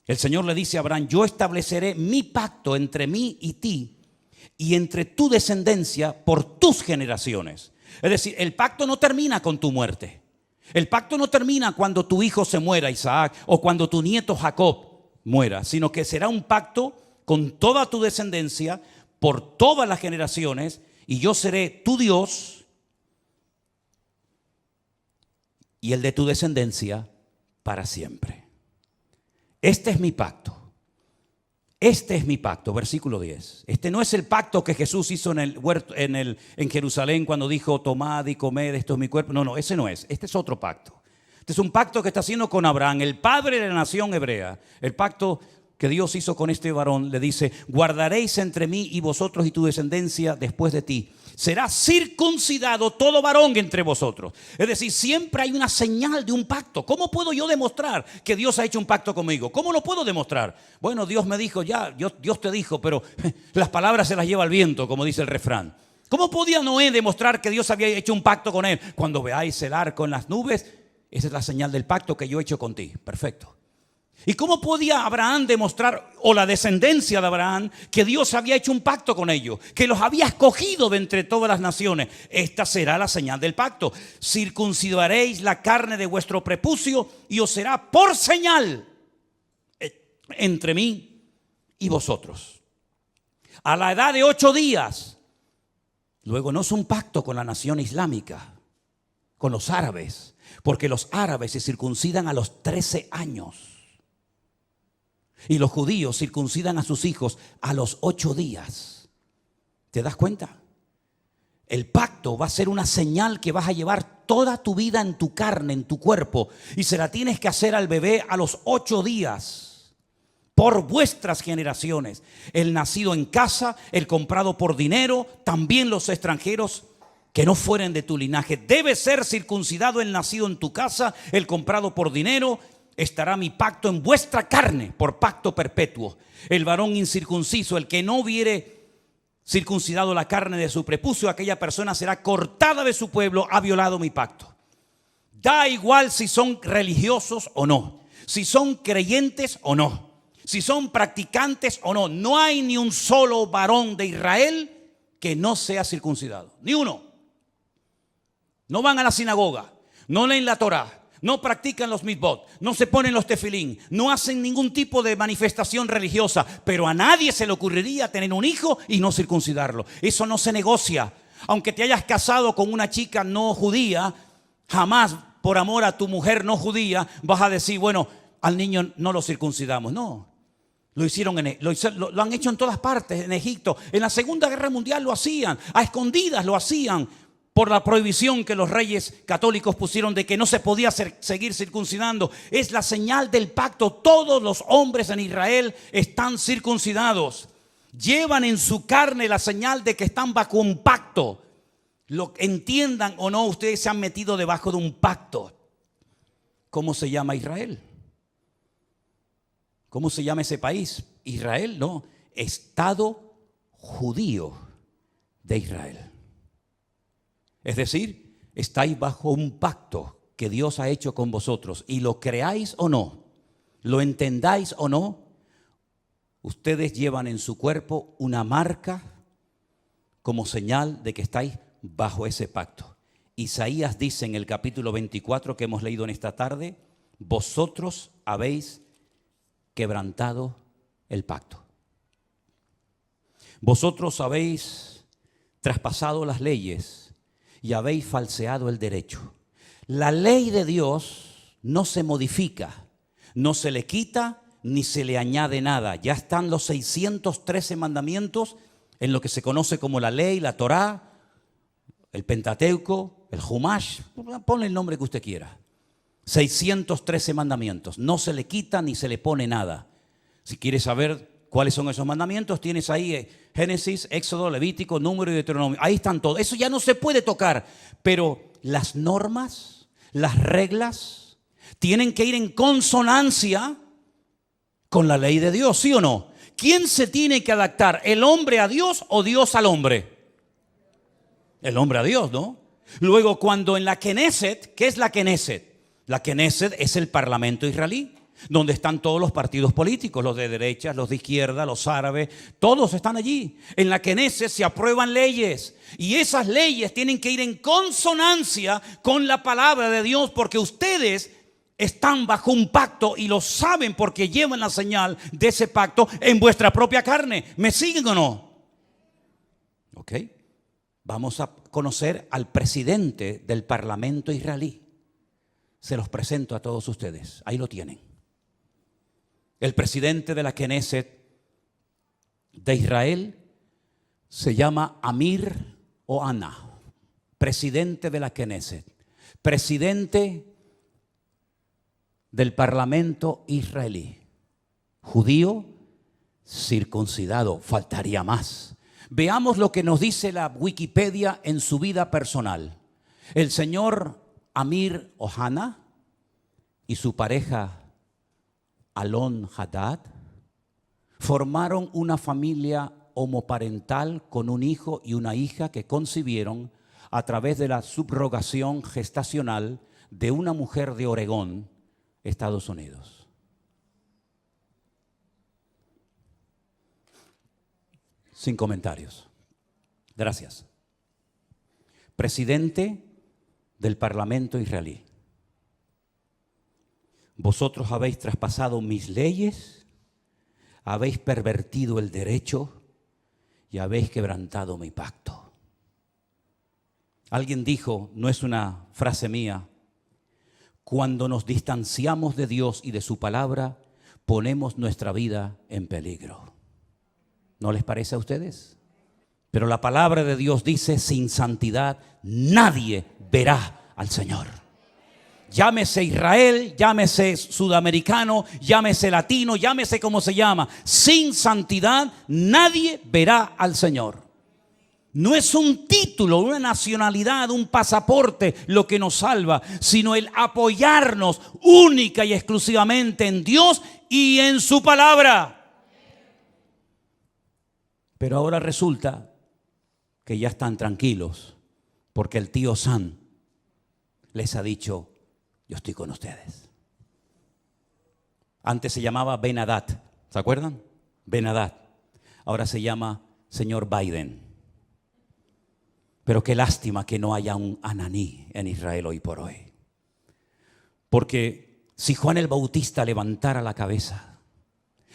El Señor le dice a Abraham, yo estableceré mi pacto entre mí y ti y entre tu descendencia por tus generaciones. Es decir, el pacto no termina con tu muerte. El pacto no termina cuando tu hijo se muera, Isaac, o cuando tu nieto Jacob muera, sino que será un pacto con toda tu descendencia por todas las generaciones, y yo seré tu Dios y el de tu descendencia para siempre. Este es mi pacto. Este es mi pacto, versículo 10. Este no es el pacto que Jesús hizo en el huerto, en Jerusalén cuando dijo, tomad y comed, esto es mi cuerpo. No, ese no es. Este es otro pacto. Este es un pacto que está haciendo con Abraham, el padre de la nación hebrea. El pacto que Dios hizo con este varón le dice, guardaréis entre mí y vosotros y tu descendencia después de ti. Será circuncidado todo varón entre vosotros. Es decir, siempre hay una señal de un pacto. ¿Cómo puedo yo demostrar que Dios ha hecho un pacto conmigo? ¿Cómo lo puedo demostrar? Bueno, Dios me dijo ya, Dios te dijo, pero las palabras se las lleva el viento, como dice el refrán. ¿Cómo podía Noé demostrar que Dios había hecho un pacto con él? Cuando veáis el arco en las nubes, esa es la señal del pacto que yo he hecho con ti. Perfecto. ¿Y cómo podía Abraham demostrar, o la descendencia de Abraham, que Dios había hecho un pacto con ellos, que los había escogido de entre todas las naciones? Esta será la señal del pacto. Circuncidaréis la carne de vuestro prepucio y os será por señal entre mí y vosotros. A la edad de 8 días, luego no es un pacto con la nación islámica, con los árabes, porque los árabes se circuncidan a los 13 años. Y los judíos circuncidan a sus hijos a los 8 días. ¿Te das cuenta? El pacto va a ser una señal que vas a llevar toda tu vida en tu carne, en tu cuerpo. Y se la tienes que hacer al bebé a los 8 días. Por vuestras generaciones. El nacido en casa, el comprado por dinero, también los extranjeros que no fueren de tu linaje. Debe ser circuncidado el nacido en tu casa, el comprado por dinero. Estará mi pacto en vuestra carne por pacto perpetuo. El varón incircunciso, el que no hubiere circuncidado la carne de su prepucio, aquella persona será cortada de su pueblo, ha violado mi pacto. Da igual si son religiosos o no, si son creyentes o no, si son practicantes o no. No hay ni un solo varón de Israel que no sea circuncidado, ni uno. No van a la sinagoga, no leen la Torá, no practican los mitzvot, no se ponen los tefilín, no hacen ningún tipo de manifestación religiosa, pero a nadie se le ocurriría tener un hijo y no circuncidarlo. Eso no se negocia. Aunque te hayas casado con una chica no judía, jamás por amor a tu mujer no judía vas a decir, bueno, al niño no lo circuncidamos. No, lo han hecho en todas partes, en Egipto. En la Segunda Guerra Mundial lo hacían, a escondidas lo hacían. Por la prohibición que los reyes católicos pusieron de que no se podía seguir circuncidando. Es la señal del pacto. Todos los hombres en Israel están circuncidados. Llevan en su carne la señal de que están bajo un pacto. Lo entiendan o no, ustedes se han metido debajo de un pacto. ¿Cómo se llama Israel? ¿Cómo se llama ese país? Israel, no. Estado judío de Israel. Es decir, estáis bajo un pacto que Dios ha hecho con vosotros. Y lo creáis o no, lo entendáis o no, ustedes llevan en su cuerpo una marca como señal de que estáis bajo ese pacto. Isaías dice en el capítulo 24 que hemos leído en esta tarde, vosotros habéis quebrantado el pacto. Vosotros habéis traspasado las leyes y habéis falseado el derecho. La ley de Dios no se modifica, no se le quita ni se le añade nada. Ya están los 613 mandamientos en lo que se conoce como la ley, la Torá, el Pentateuco, el Humash, ponle el nombre que usted quiera. 613 mandamientos, no se le quita ni se le pone nada. Si quieres saber cuáles son esos mandamientos, tienes ahí Génesis, Éxodo, Levítico, Número y Deuteronomio. Ahí están todos. Eso ya no se puede tocar, pero las normas, las reglas, tienen que ir en consonancia con la ley de Dios, ¿sí o no? ¿Quién se tiene que adaptar? ¿El hombre a Dios o Dios al hombre? El hombre a Dios, ¿no? Luego, cuando en la Knesset, ¿qué es la Knesset? La Knesset es el parlamento israelí, donde están todos los partidos políticos, los de derecha, los de izquierda, los árabes, todos están allí. En la Knesset se aprueban leyes y esas leyes tienen que ir en consonancia con la palabra de Dios, porque ustedes están bajo un pacto y lo saben porque llevan la señal de ese pacto en vuestra propia carne. ¿Me siguen o no? Ok. Vamos a conocer al presidente del parlamento israelí. Se los presento a todos ustedes. Ahí lo tienen. El presidente de la Knesset de Israel se llama Amir Ohana. Presidente de la Knesset. Presidente del parlamento israelí. Judío, circuncidado. Faltaría más. Veamos lo que nos dice la Wikipedia en su vida personal. El señor Amir Ohana y su pareja Alon Haddad formaron una familia homoparental con un hijo y una hija que concibieron a través de la subrogación gestacional de una mujer de Oregón, Estados Unidos. Sin comentarios. Gracias. Presidente del parlamento israelí. Vosotros habéis traspasado mis leyes, habéis pervertido el derecho y habéis quebrantado mi pacto. Alguien dijo, no es una frase mía, cuando nos distanciamos de Dios y de su palabra, ponemos nuestra vida en peligro. ¿No les parece a ustedes? Pero la palabra de Dios dice, sin santidad nadie verá al Señor. Llámese Israel, llámese sudamericano, llámese latino, llámese como se llama. Sin santidad nadie verá al Señor. No es un título, una nacionalidad, un pasaporte lo que nos salva, sino el apoyarnos única y exclusivamente en Dios y en su palabra. Pero ahora resulta que ya están tranquilos porque el tío Sam les ha dicho, yo estoy con ustedes. Antes se llamaba Ben Haddad, ¿se acuerdan? Ben Haddad. Ahora se llama señor Biden. Pero qué lástima que no haya un Ananí en Israel hoy por hoy. Porque si Juan el Bautista levantara la cabeza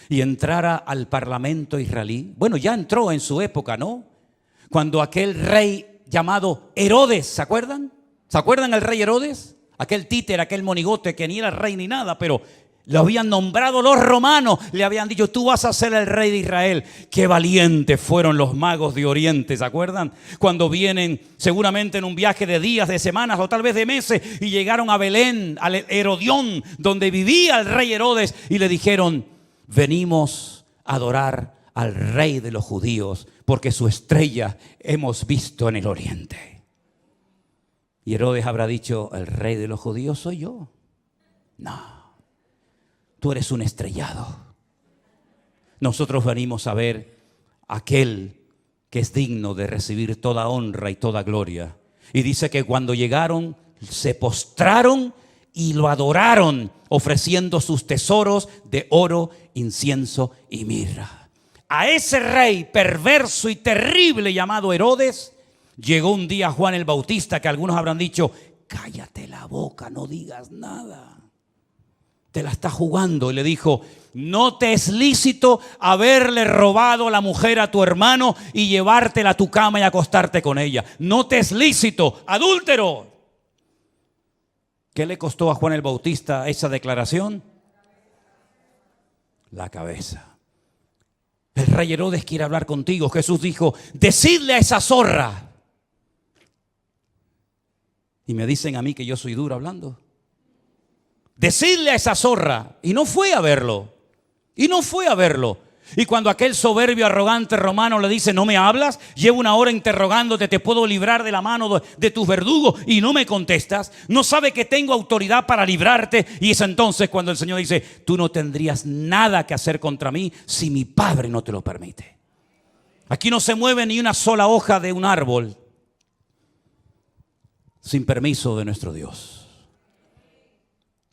y entrara al parlamento israelí, bueno, ya entró en su época, ¿no? Cuando aquel rey llamado Herodes, ¿se acuerdan? ¿Se acuerdan el rey Herodes? Aquel títer, aquel monigote que ni era rey ni nada, pero lo habían nombrado los romanos, le habían dicho, tú vas a ser el rey de Israel. Qué valientes fueron los magos de Oriente, ¿se acuerdan? Cuando vienen seguramente en un viaje de días, de semanas o tal vez de meses y llegaron a Belén, al Herodión, donde vivía el rey Herodes y le dijeron, venimos a adorar al rey de los judíos porque su estrella hemos visto en el oriente. Y Herodes habrá dicho, el rey de los judíos soy yo. No. Tú eres un estrellado. Nosotros venimos a ver a aquel que es digno de recibir toda honra y toda gloria. Y dice que cuando llegaron, se postraron y lo adoraron, ofreciendo sus tesoros de oro, incienso y mirra. A ese rey perverso y terrible llamado Herodes, llegó un día Juan el Bautista, que algunos habrán dicho, cállate la boca, no digas nada. Te la está jugando. Y le dijo, no te es lícito haberle robado la mujer a tu hermano y llevártela a tu cama y acostarte con ella. No te es lícito, adúltero. ¿Qué le costó a Juan el Bautista esa declaración? La cabeza. El rey Herodes quiere hablar contigo. Jesús dijo, decidle a esa zorra. Y me dicen a mí que yo soy duro hablando. Decidle a esa zorra. Y no fue a verlo. Y cuando aquel soberbio, arrogante romano le dice, no me hablas, llevo una hora interrogándote, te puedo librar de la mano de tus verdugos y no me contestas, no sabe que tengo autoridad para librarte. Y es entonces cuando el Señor dice, tú no tendrías nada que hacer contra mí si mi Padre no te lo permite. Aquí no se mueve ni una sola hoja de un árbol sin permiso de nuestro Dios.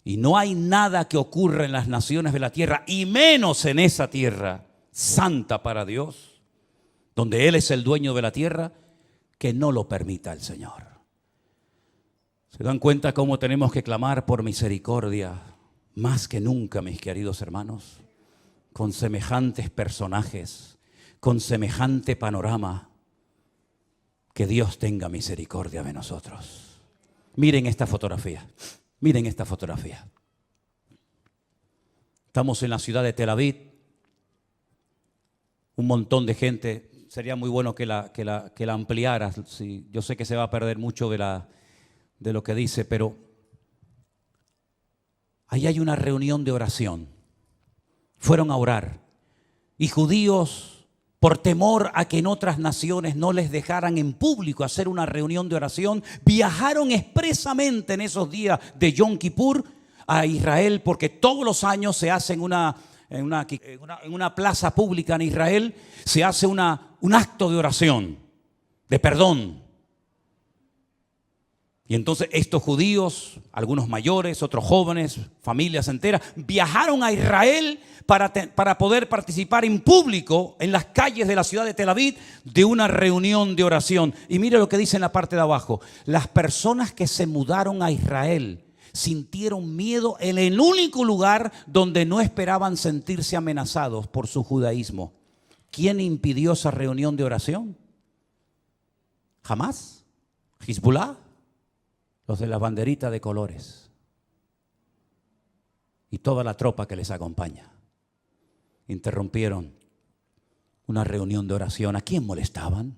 Y no hay nada que ocurra en las naciones de la tierra, y menos en esa tierra santa para Dios, donde Él es el dueño de la tierra, que no lo permita el Señor. ¿Se dan cuenta cómo tenemos que clamar por misericordia más que nunca, mis queridos hermanos? Con semejantes personajes, con semejante panorama, que Dios tenga misericordia de nosotros. Miren esta fotografía. Miren esta fotografía. Estamos en la ciudad de Tel Aviv. Un montón de gente. Sería muy bueno que la ampliaras. Sí, yo sé que se va a perder mucho de lo que dice, pero ahí hay una reunión de oración. Fueron a orar. Y judíos, por temor a que en otras naciones no les dejaran en público hacer una reunión de oración, viajaron expresamente en esos días de Yom Kippur a Israel, porque todos los años se hace en una plaza pública en Israel, se hace un acto de oración, de perdón. Y entonces estos judíos, algunos mayores, otros jóvenes, familias enteras, viajaron a Israel para poder participar en público en las calles de la ciudad de Tel Aviv de una reunión de oración. Y mire lo que dice en la parte de abajo. Las personas que se mudaron a Israel sintieron miedo en el único lugar donde no esperaban sentirse amenazados por su judaísmo. ¿Quién impidió esa reunión de oración? ¿Jamás? ¿Hezbollah? Los de la banderita de colores y toda la tropa que les acompaña interrumpieron una reunión de oración. ¿A quién molestaban?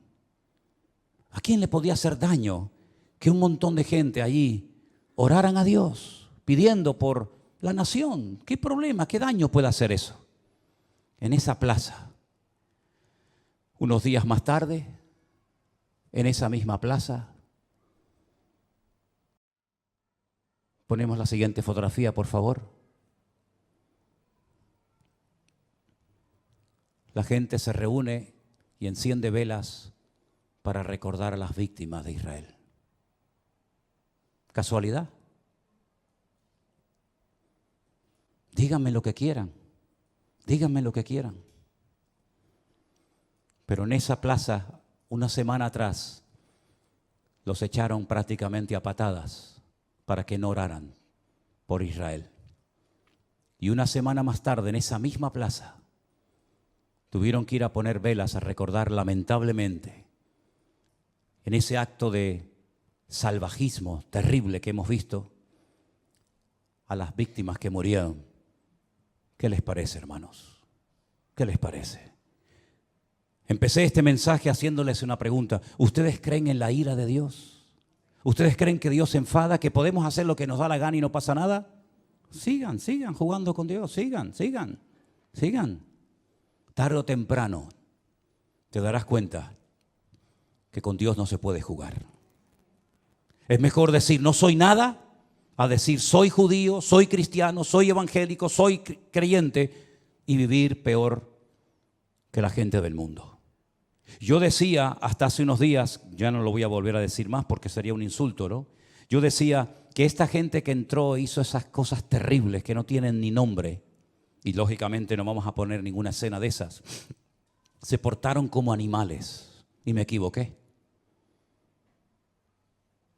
¿A quién le podía hacer daño que un montón de gente allí oraran a Dios pidiendo por la nación? ¿Qué problema, qué daño puede hacer eso? En esa plaza, unos días más tarde, en esa misma plaza, ponemos la siguiente fotografía, por favor. La gente se reúne y enciende velas para recordar a las víctimas de Israel. ¿Casualidad? Díganme lo que quieran. Díganme lo que quieran. Pero en esa plaza, una semana atrás, los echaron prácticamente a patadas para que no oraran por Israel. Y una semana más tarde, en esa misma plaza, tuvieron que ir a poner velas a recordar lamentablemente, en ese acto de salvajismo terrible que hemos visto, a las víctimas que murieron. ¿Qué les parece, hermanos? ¿Qué les parece? Empecé este mensaje haciéndoles una pregunta. ¿Ustedes creen en la ira de Dios? ¿Ustedes creen que Dios se enfada, que podemos hacer lo que nos da la gana y no pasa nada? Sigan jugando con Dios, sigan. Tarde o temprano te darás cuenta que con Dios no se puede jugar. Es mejor decir no soy nada a decir soy judío, soy cristiano, soy evangélico, soy creyente y vivir peor que la gente del mundo. Yo decía hasta hace unos días, ya no lo voy a volver a decir más porque sería un insulto, ¿no? Yo decía que esta gente que entró hizo esas cosas terribles que no tienen ni nombre, y lógicamente no vamos a poner ninguna escena de esas, se portaron como animales, y me equivoqué.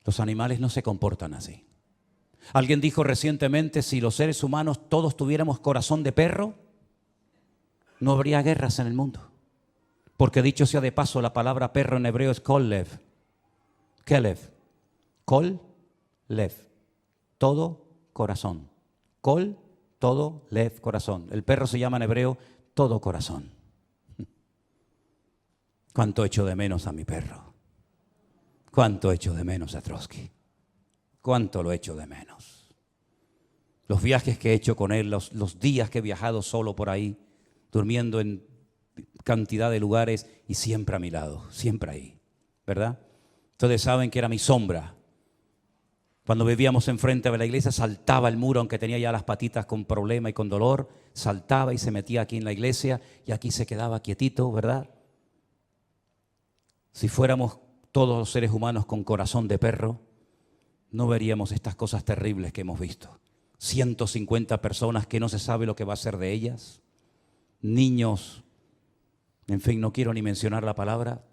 Los animales no se comportan así. Alguien dijo recientemente, si los seres humanos todos tuviéramos corazón de perro, no habría guerras en el mundo. Porque dicho sea de paso, la palabra perro en hebreo es kolev. Kelev. Kol-lev. Todo corazón. Kol, todo, lev, corazón. El perro se llama en hebreo todo corazón. ¿Cuánto echo de menos a mi perro? ¿Cuánto echo de menos a Trotsky? ¿Cuánto lo echo de menos? Los viajes que he hecho con él, los días que he viajado solo por ahí, durmiendo en cantidad de lugares y siempre a mi lado, siempre ahí, ¿verdad? Ustedes saben que era mi sombra. Cuando vivíamos enfrente de la iglesia, saltaba el muro, aunque tenía ya las patitas con problema y con dolor, saltaba y se metía aquí en la iglesia y aquí se quedaba quietito, ¿verdad? Si fuéramos todos los seres humanos con corazón de perro, no veríamos estas cosas terribles que hemos visto. 150 personas que no se sabe lo que va a ser de ellas, niños, en fin, no quiero ni mencionar la palabra.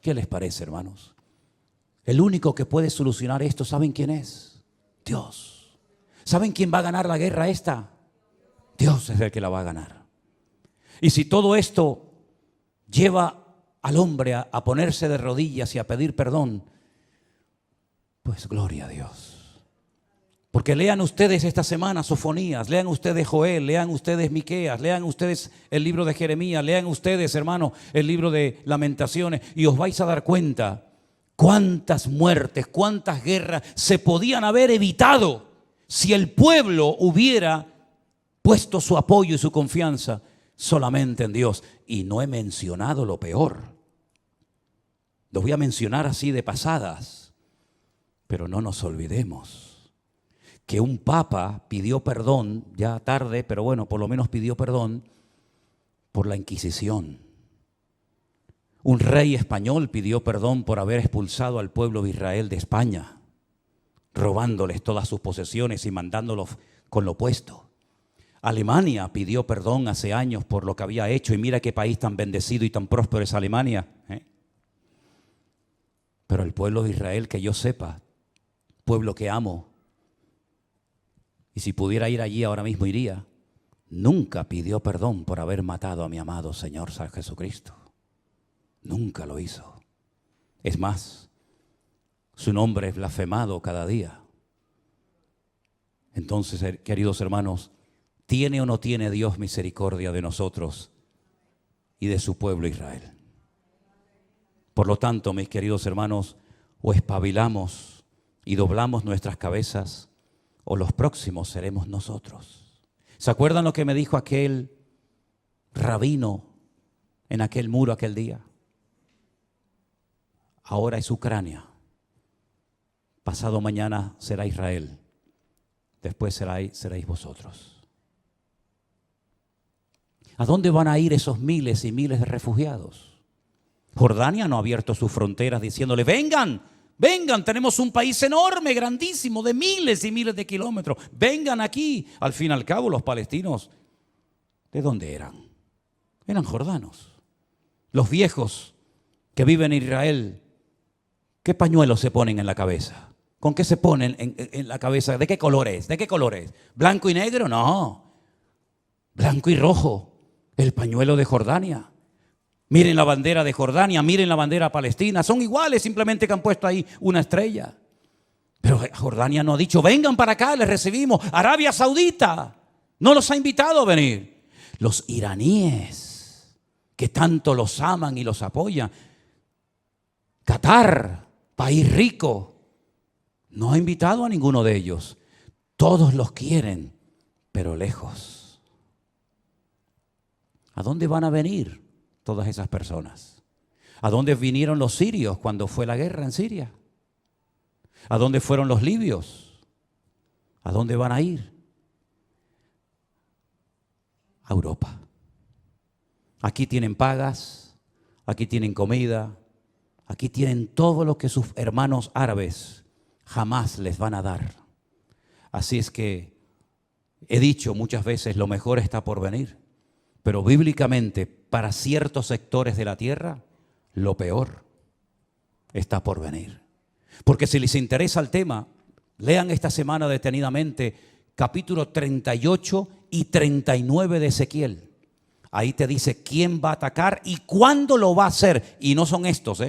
¿Qué les parece, hermanos? El único que puede solucionar esto, ¿saben quién es? Dios. ¿Saben quién va a ganar la guerra esta? Dios es el que la va a ganar. Y si todo esto lleva al hombre a ponerse de rodillas y a pedir perdón, pues gloria a Dios. Porque lean ustedes esta semana Sofonías, lean ustedes Joel, lean ustedes Miqueas, lean ustedes el libro de Jeremías, lean ustedes, hermano, el libro de Lamentaciones y os vais a dar cuenta cuántas muertes, cuántas guerras se podían haber evitado si el pueblo hubiera puesto su apoyo y su confianza solamente en Dios. Y no he mencionado lo peor. Lo voy a mencionar así de pasadas, pero no nos olvidemos que un papa pidió perdón, ya tarde, pero bueno, por lo menos pidió perdón por la Inquisición. Un rey español pidió perdón por haber expulsado al pueblo de Israel de España, robándoles todas sus posesiones y mandándolos con lo puesto. Alemania pidió perdón hace años por lo que había hecho, y mira qué país tan bendecido y tan próspero es Alemania, ¿eh? Pero el pueblo de Israel, que yo sepa, pueblo que amo, y si pudiera ir allí ahora mismo iría, nunca pidió perdón por haber matado a mi amado Señor San Jesucristo. Nunca lo hizo. Es más, su nombre es blasfemado cada día. Entonces, queridos hermanos, ¿tiene o no tiene Dios misericordia de nosotros y de su pueblo Israel? Por lo tanto, mis queridos hermanos, o espabilamos y doblamos nuestras cabezas, o los próximos seremos nosotros. ¿Se acuerdan lo que me dijo aquel rabino en aquel muro aquel día? Ahora es Ucrania, pasado mañana será Israel, después seréis vosotros. ¿A dónde van a ir esos miles y miles de refugiados? Jordania no ha abierto sus fronteras diciéndole, vengan, vengan, tenemos un país enorme, grandísimo, de miles y miles de kilómetros. Vengan aquí. Al fin y al cabo, los palestinos, ¿de dónde eran? Eran jordanos. Los viejos que viven en Israel, ¿qué pañuelos se ponen en la cabeza? ¿Con qué se ponen en la cabeza? ¿De qué color es? ¿De qué color es? ¿Blanco y negro? No. Blanco y rojo. El pañuelo de Jordania. Miren la bandera de Jordania, miren la bandera palestina, son iguales, simplemente que han puesto ahí una estrella. Pero Jordania no ha dicho, vengan para acá, les recibimos. Arabia Saudita no los ha invitado a venir. Los iraníes, que tanto los aman y los apoyan. Qatar, país rico, no ha invitado a ninguno de ellos. Todos los quieren, pero lejos. ¿A dónde van a venir todas esas personas? ¿A dónde vinieron los sirios cuando fue la guerra en Siria? ¿A dónde fueron los libios? ¿A dónde van a ir? A Europa. Aquí tienen pagas, aquí tienen comida, aquí tienen todo lo que sus hermanos árabes jamás les van a dar. Así es que he dicho muchas veces, lo mejor está por venir. Pero bíblicamente, para ciertos sectores de la tierra, lo peor está por venir. Porque si les interesa el tema, lean esta semana detenidamente capítulo 38 y 39 de Ezequiel. ahí te dice quién va a atacar y cuándo lo va a hacer. Y no son estos,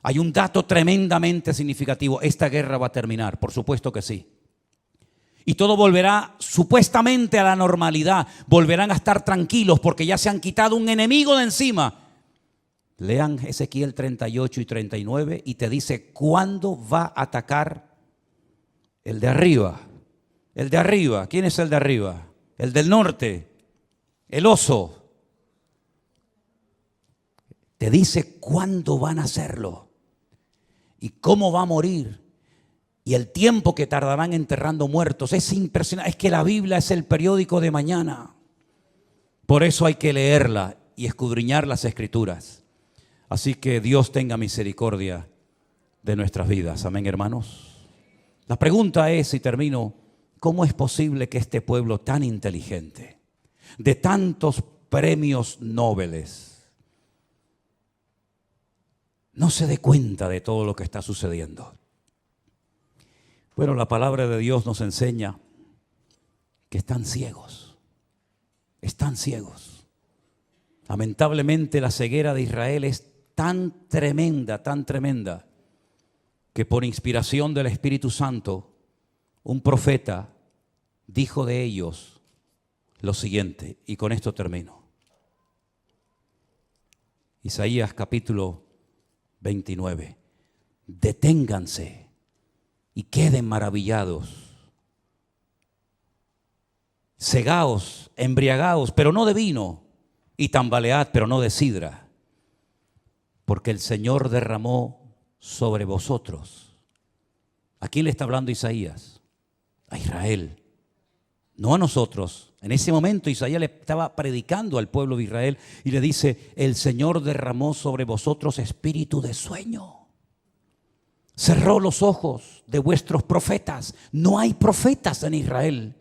Hay un dato tremendamente significativo. Esta guerra va a terminar, por supuesto que sí. Y todo volverá supuestamente a la normalidad. Volverán a estar tranquilos porque ya se han quitado un enemigo de encima. Lean Ezequiel 38 y 39 y te dice cuándo va a atacar el de arriba. El de arriba. ¿Quién es el de arriba? El del norte. El oso. Te dice cuándo van a hacerlo y cómo va a morir y el tiempo que tardarán enterrando muertos. Es impresionante. Es que la Biblia es el periódico de mañana. Por eso hay que leerla y escudriñar las Escrituras. Así que Dios tenga misericordia de nuestras vidas. Amén, hermanos. La pregunta es, y termino, ¿cómo es posible que este pueblo tan inteligente, de tantos premios Nobel, no se dé cuenta de todo lo que está sucediendo? Bueno, la palabra de Dios nos enseña que están ciegos. Están ciegos. Lamentablemente la ceguera de Israel es tan tremenda, que por inspiración del Espíritu Santo, un profeta dijo de ellos lo siguiente, y con esto termino. Isaías capítulo 29. Deténganse y queden maravillados. Cegaos, embriagaos, pero no de vino, y tambalead, pero no de sidra, porque el Señor derramó sobre vosotros. ¿A quién le está hablando Isaías? A Israel, no a nosotros. En ese momento Isaías le estaba predicando al pueblo de Israel y le dice, el Señor derramó sobre vosotros espíritu de sueño. Cerró los ojos de vuestros profetas. No hay profetas en Israel.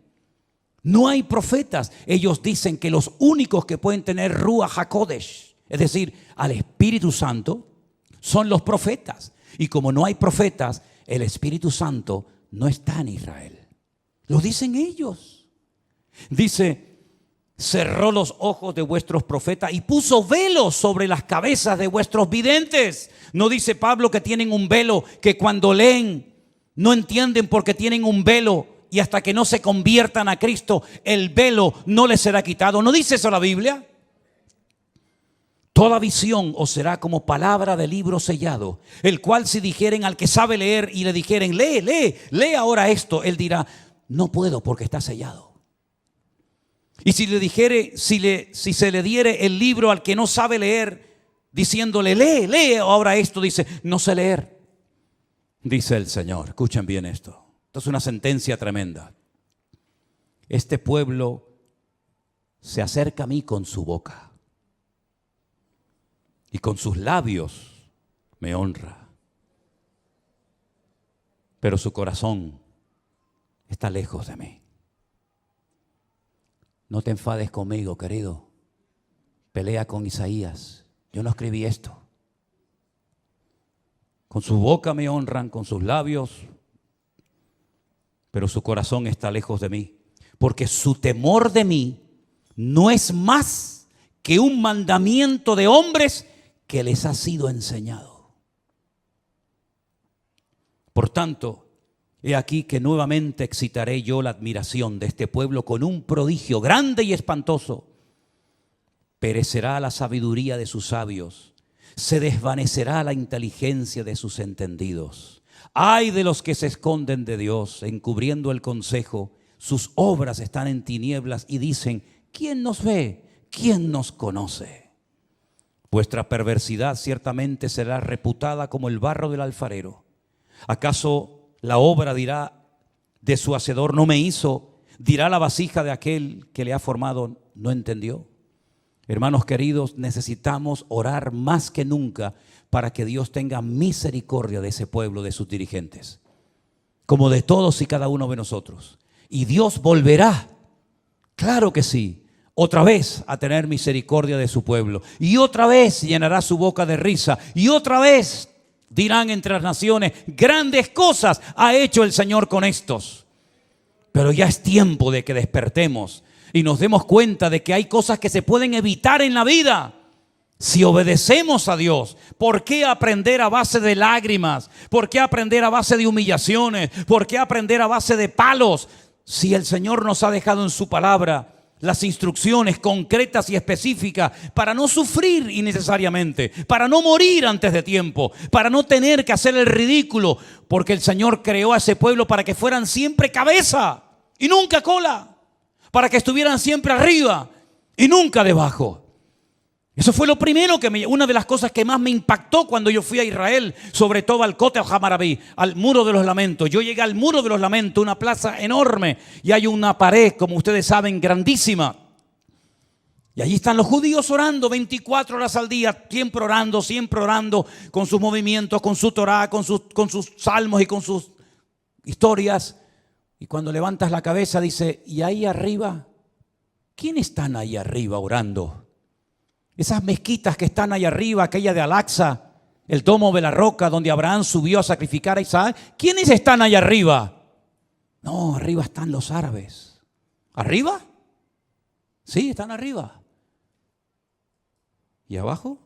No hay profetas. Ellos dicen que los únicos que pueden tener Ruach HaKodesh, es decir, al Espíritu Santo, son los profetas. Y como no hay profetas, el Espíritu Santo no está en Israel. Lo dicen ellos. Dice, cerró los ojos de vuestros profetas y puso velos sobre las cabezas de vuestros videntes. No dice Pablo que tienen un velo, que cuando leen no entienden porque tienen un velo y hasta que no se conviertan a Cristo, el velo no les será quitado. ¿No dice eso la Biblia? Toda visión os será como palabra de libro sellado, el cual si dijeren al que sabe leer y le dijeren, lee ahora esto, él dirá, no puedo porque está sellado. Y si le dijere, si se le diere el libro al que no sabe leer, diciéndole, lee ahora esto, dice, no sé leer. Dice el Señor, escuchen bien esto. Esto es una sentencia tremenda. Este pueblo se acerca a mí con su boca y con sus labios me honra, pero su corazón está lejos de mí. No te enfades conmigo, querido. Pelea con Isaías. Yo no escribí esto. Con su boca me honran, con sus labios, pero su corazón está lejos de mí. Porque su temor de mí no es más que un mandamiento de hombres que les ha sido enseñado. Por tanto, he aquí que nuevamente excitaré yo la admiración de este pueblo con un prodigio grande y espantoso. Perecerá la sabiduría de sus sabios, se desvanecerá la inteligencia de sus entendidos. Ay de los que se esconden de Dios, encubriendo el consejo, sus obras están en tinieblas y dicen, ¿quién nos ve? ¿Quién nos conoce? Vuestra perversidad ciertamente será reputada como el barro del alfarero. ¿Acaso la obra dirá de su hacedor, no me hizo? Dirá la vasija de aquel que le ha formado, no entendió. Hermanos queridos, necesitamos orar más que nunca para que Dios tenga misericordia de ese pueblo, de sus dirigentes, como de todos y cada uno de nosotros. Y Dios volverá, claro que sí, otra vez a tener misericordia de su pueblo. Y otra vez llenará su boca de risa. Y otra vez dirán entre las naciones, grandes cosas ha hecho el Señor con estos. Pero ya es tiempo de que despertemos. y nos demos cuenta de que hay cosas que se pueden evitar en la vida si obedecemos a Dios. ¿Por qué aprender a base de lágrimas? ¿Por qué aprender a base de humillaciones? ¿Por qué aprender a base de palos? Si el Señor nos ha dejado en su palabra las instrucciones concretas y específicas para no sufrir innecesariamente, para no morir antes de tiempo, para no tener que hacer el ridículo, porque el Señor creó a ese pueblo para que fueran siempre cabeza y nunca cola, para que estuvieran siempre arriba y nunca debajo. Eso fue lo primero una de las cosas que más me impactó cuando yo fui a Israel, sobre todo al Kotel HaMaraví, al Muro de los Lamentos. Yo llegué al Muro de los Lamentos, una plaza enorme, y hay una pared, como ustedes saben, grandísima. Y allí están los judíos orando 24 horas al día, siempre orando, con sus movimientos, con su Torah, con sus salmos y con sus historias. Y cuando levantas la cabeza dice, ¿y ahí arriba? ¿Quiénes están ahí arriba orando? Esas mezquitas que están ahí arriba, aquella de Al-Aqsa, el domo de la roca donde Abraham subió a sacrificar a Isaac. ¿Quiénes están ahí arriba? No, arriba están los árabes. ¿Arriba? Sí, están arriba. ¿Y abajo?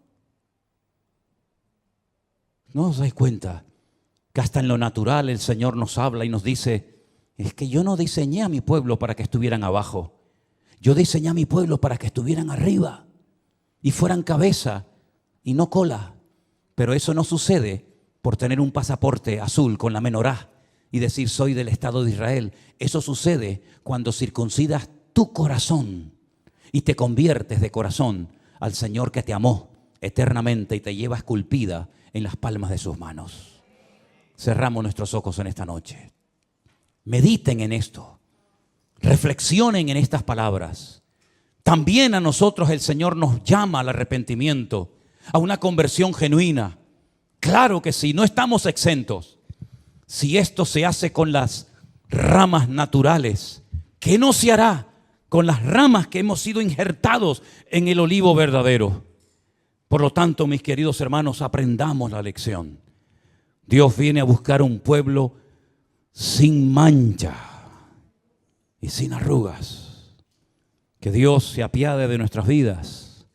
¿No os dais cuenta que hasta en lo natural el Señor nos habla y nos dice, es que yo no diseñé a mi pueblo para que estuvieran abajo. Yo diseñé a mi pueblo para que estuvieran arriba y fueran cabeza y no cola. Pero eso no sucede por tener un pasaporte azul con la menorá y decir soy del Estado de Israel. Eso sucede cuando circuncidas tu corazón y te conviertes de corazón al Señor que te amó eternamente y te lleva esculpida en las palmas de sus manos. Cerramos nuestros ojos en esta noche. Mediten en esto. Reflexionen en estas palabras. También a nosotros el Señor nos llama al arrepentimiento, a una conversión genuina. Claro que sí, no estamos exentos. Si esto se hace con las ramas naturales, ¿qué no se hará con las ramas que hemos sido injertados en el olivo verdadero? Por lo tanto, mis queridos hermanos, aprendamos la lección. Dios viene a buscar un pueblo sin mancha y sin arrugas. Que Dios se apiade de nuestras vidas.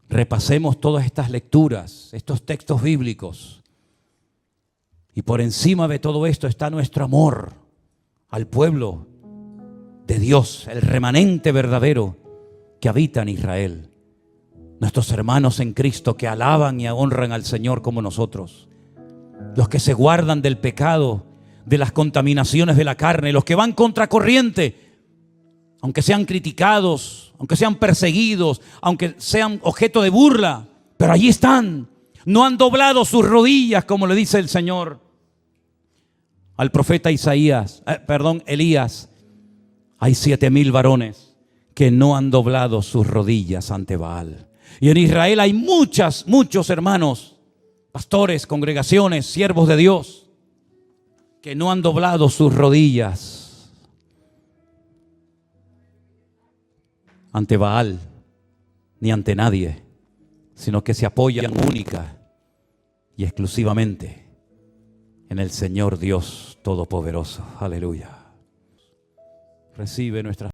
Repasemos todas estas lecturas, estos textos bíblicos. Y por encima de todo esto está nuestro amor al pueblo de Dios, el remanente verdadero que habita en Israel. Nuestros hermanos en Cristo que alaban y honran al Señor como nosotros. Los que se guardan del pecado, de las contaminaciones de la carne, los que van contra corriente, aunque sean criticados, aunque sean perseguidos, aunque sean objeto de burla, pero allí están. No han doblado sus rodillas, como le dice el Señor al profeta Elías. Hay 7,000 varones que no han doblado sus rodillas ante Baal. Y en Israel hay muchos hermanos, pastores, congregaciones, siervos de Dios, que no han doblado sus rodillas ante Baal, ni ante nadie, sino que se apoyan única y exclusivamente en el Señor Dios Todopoderoso. Aleluya. Recibe nuestras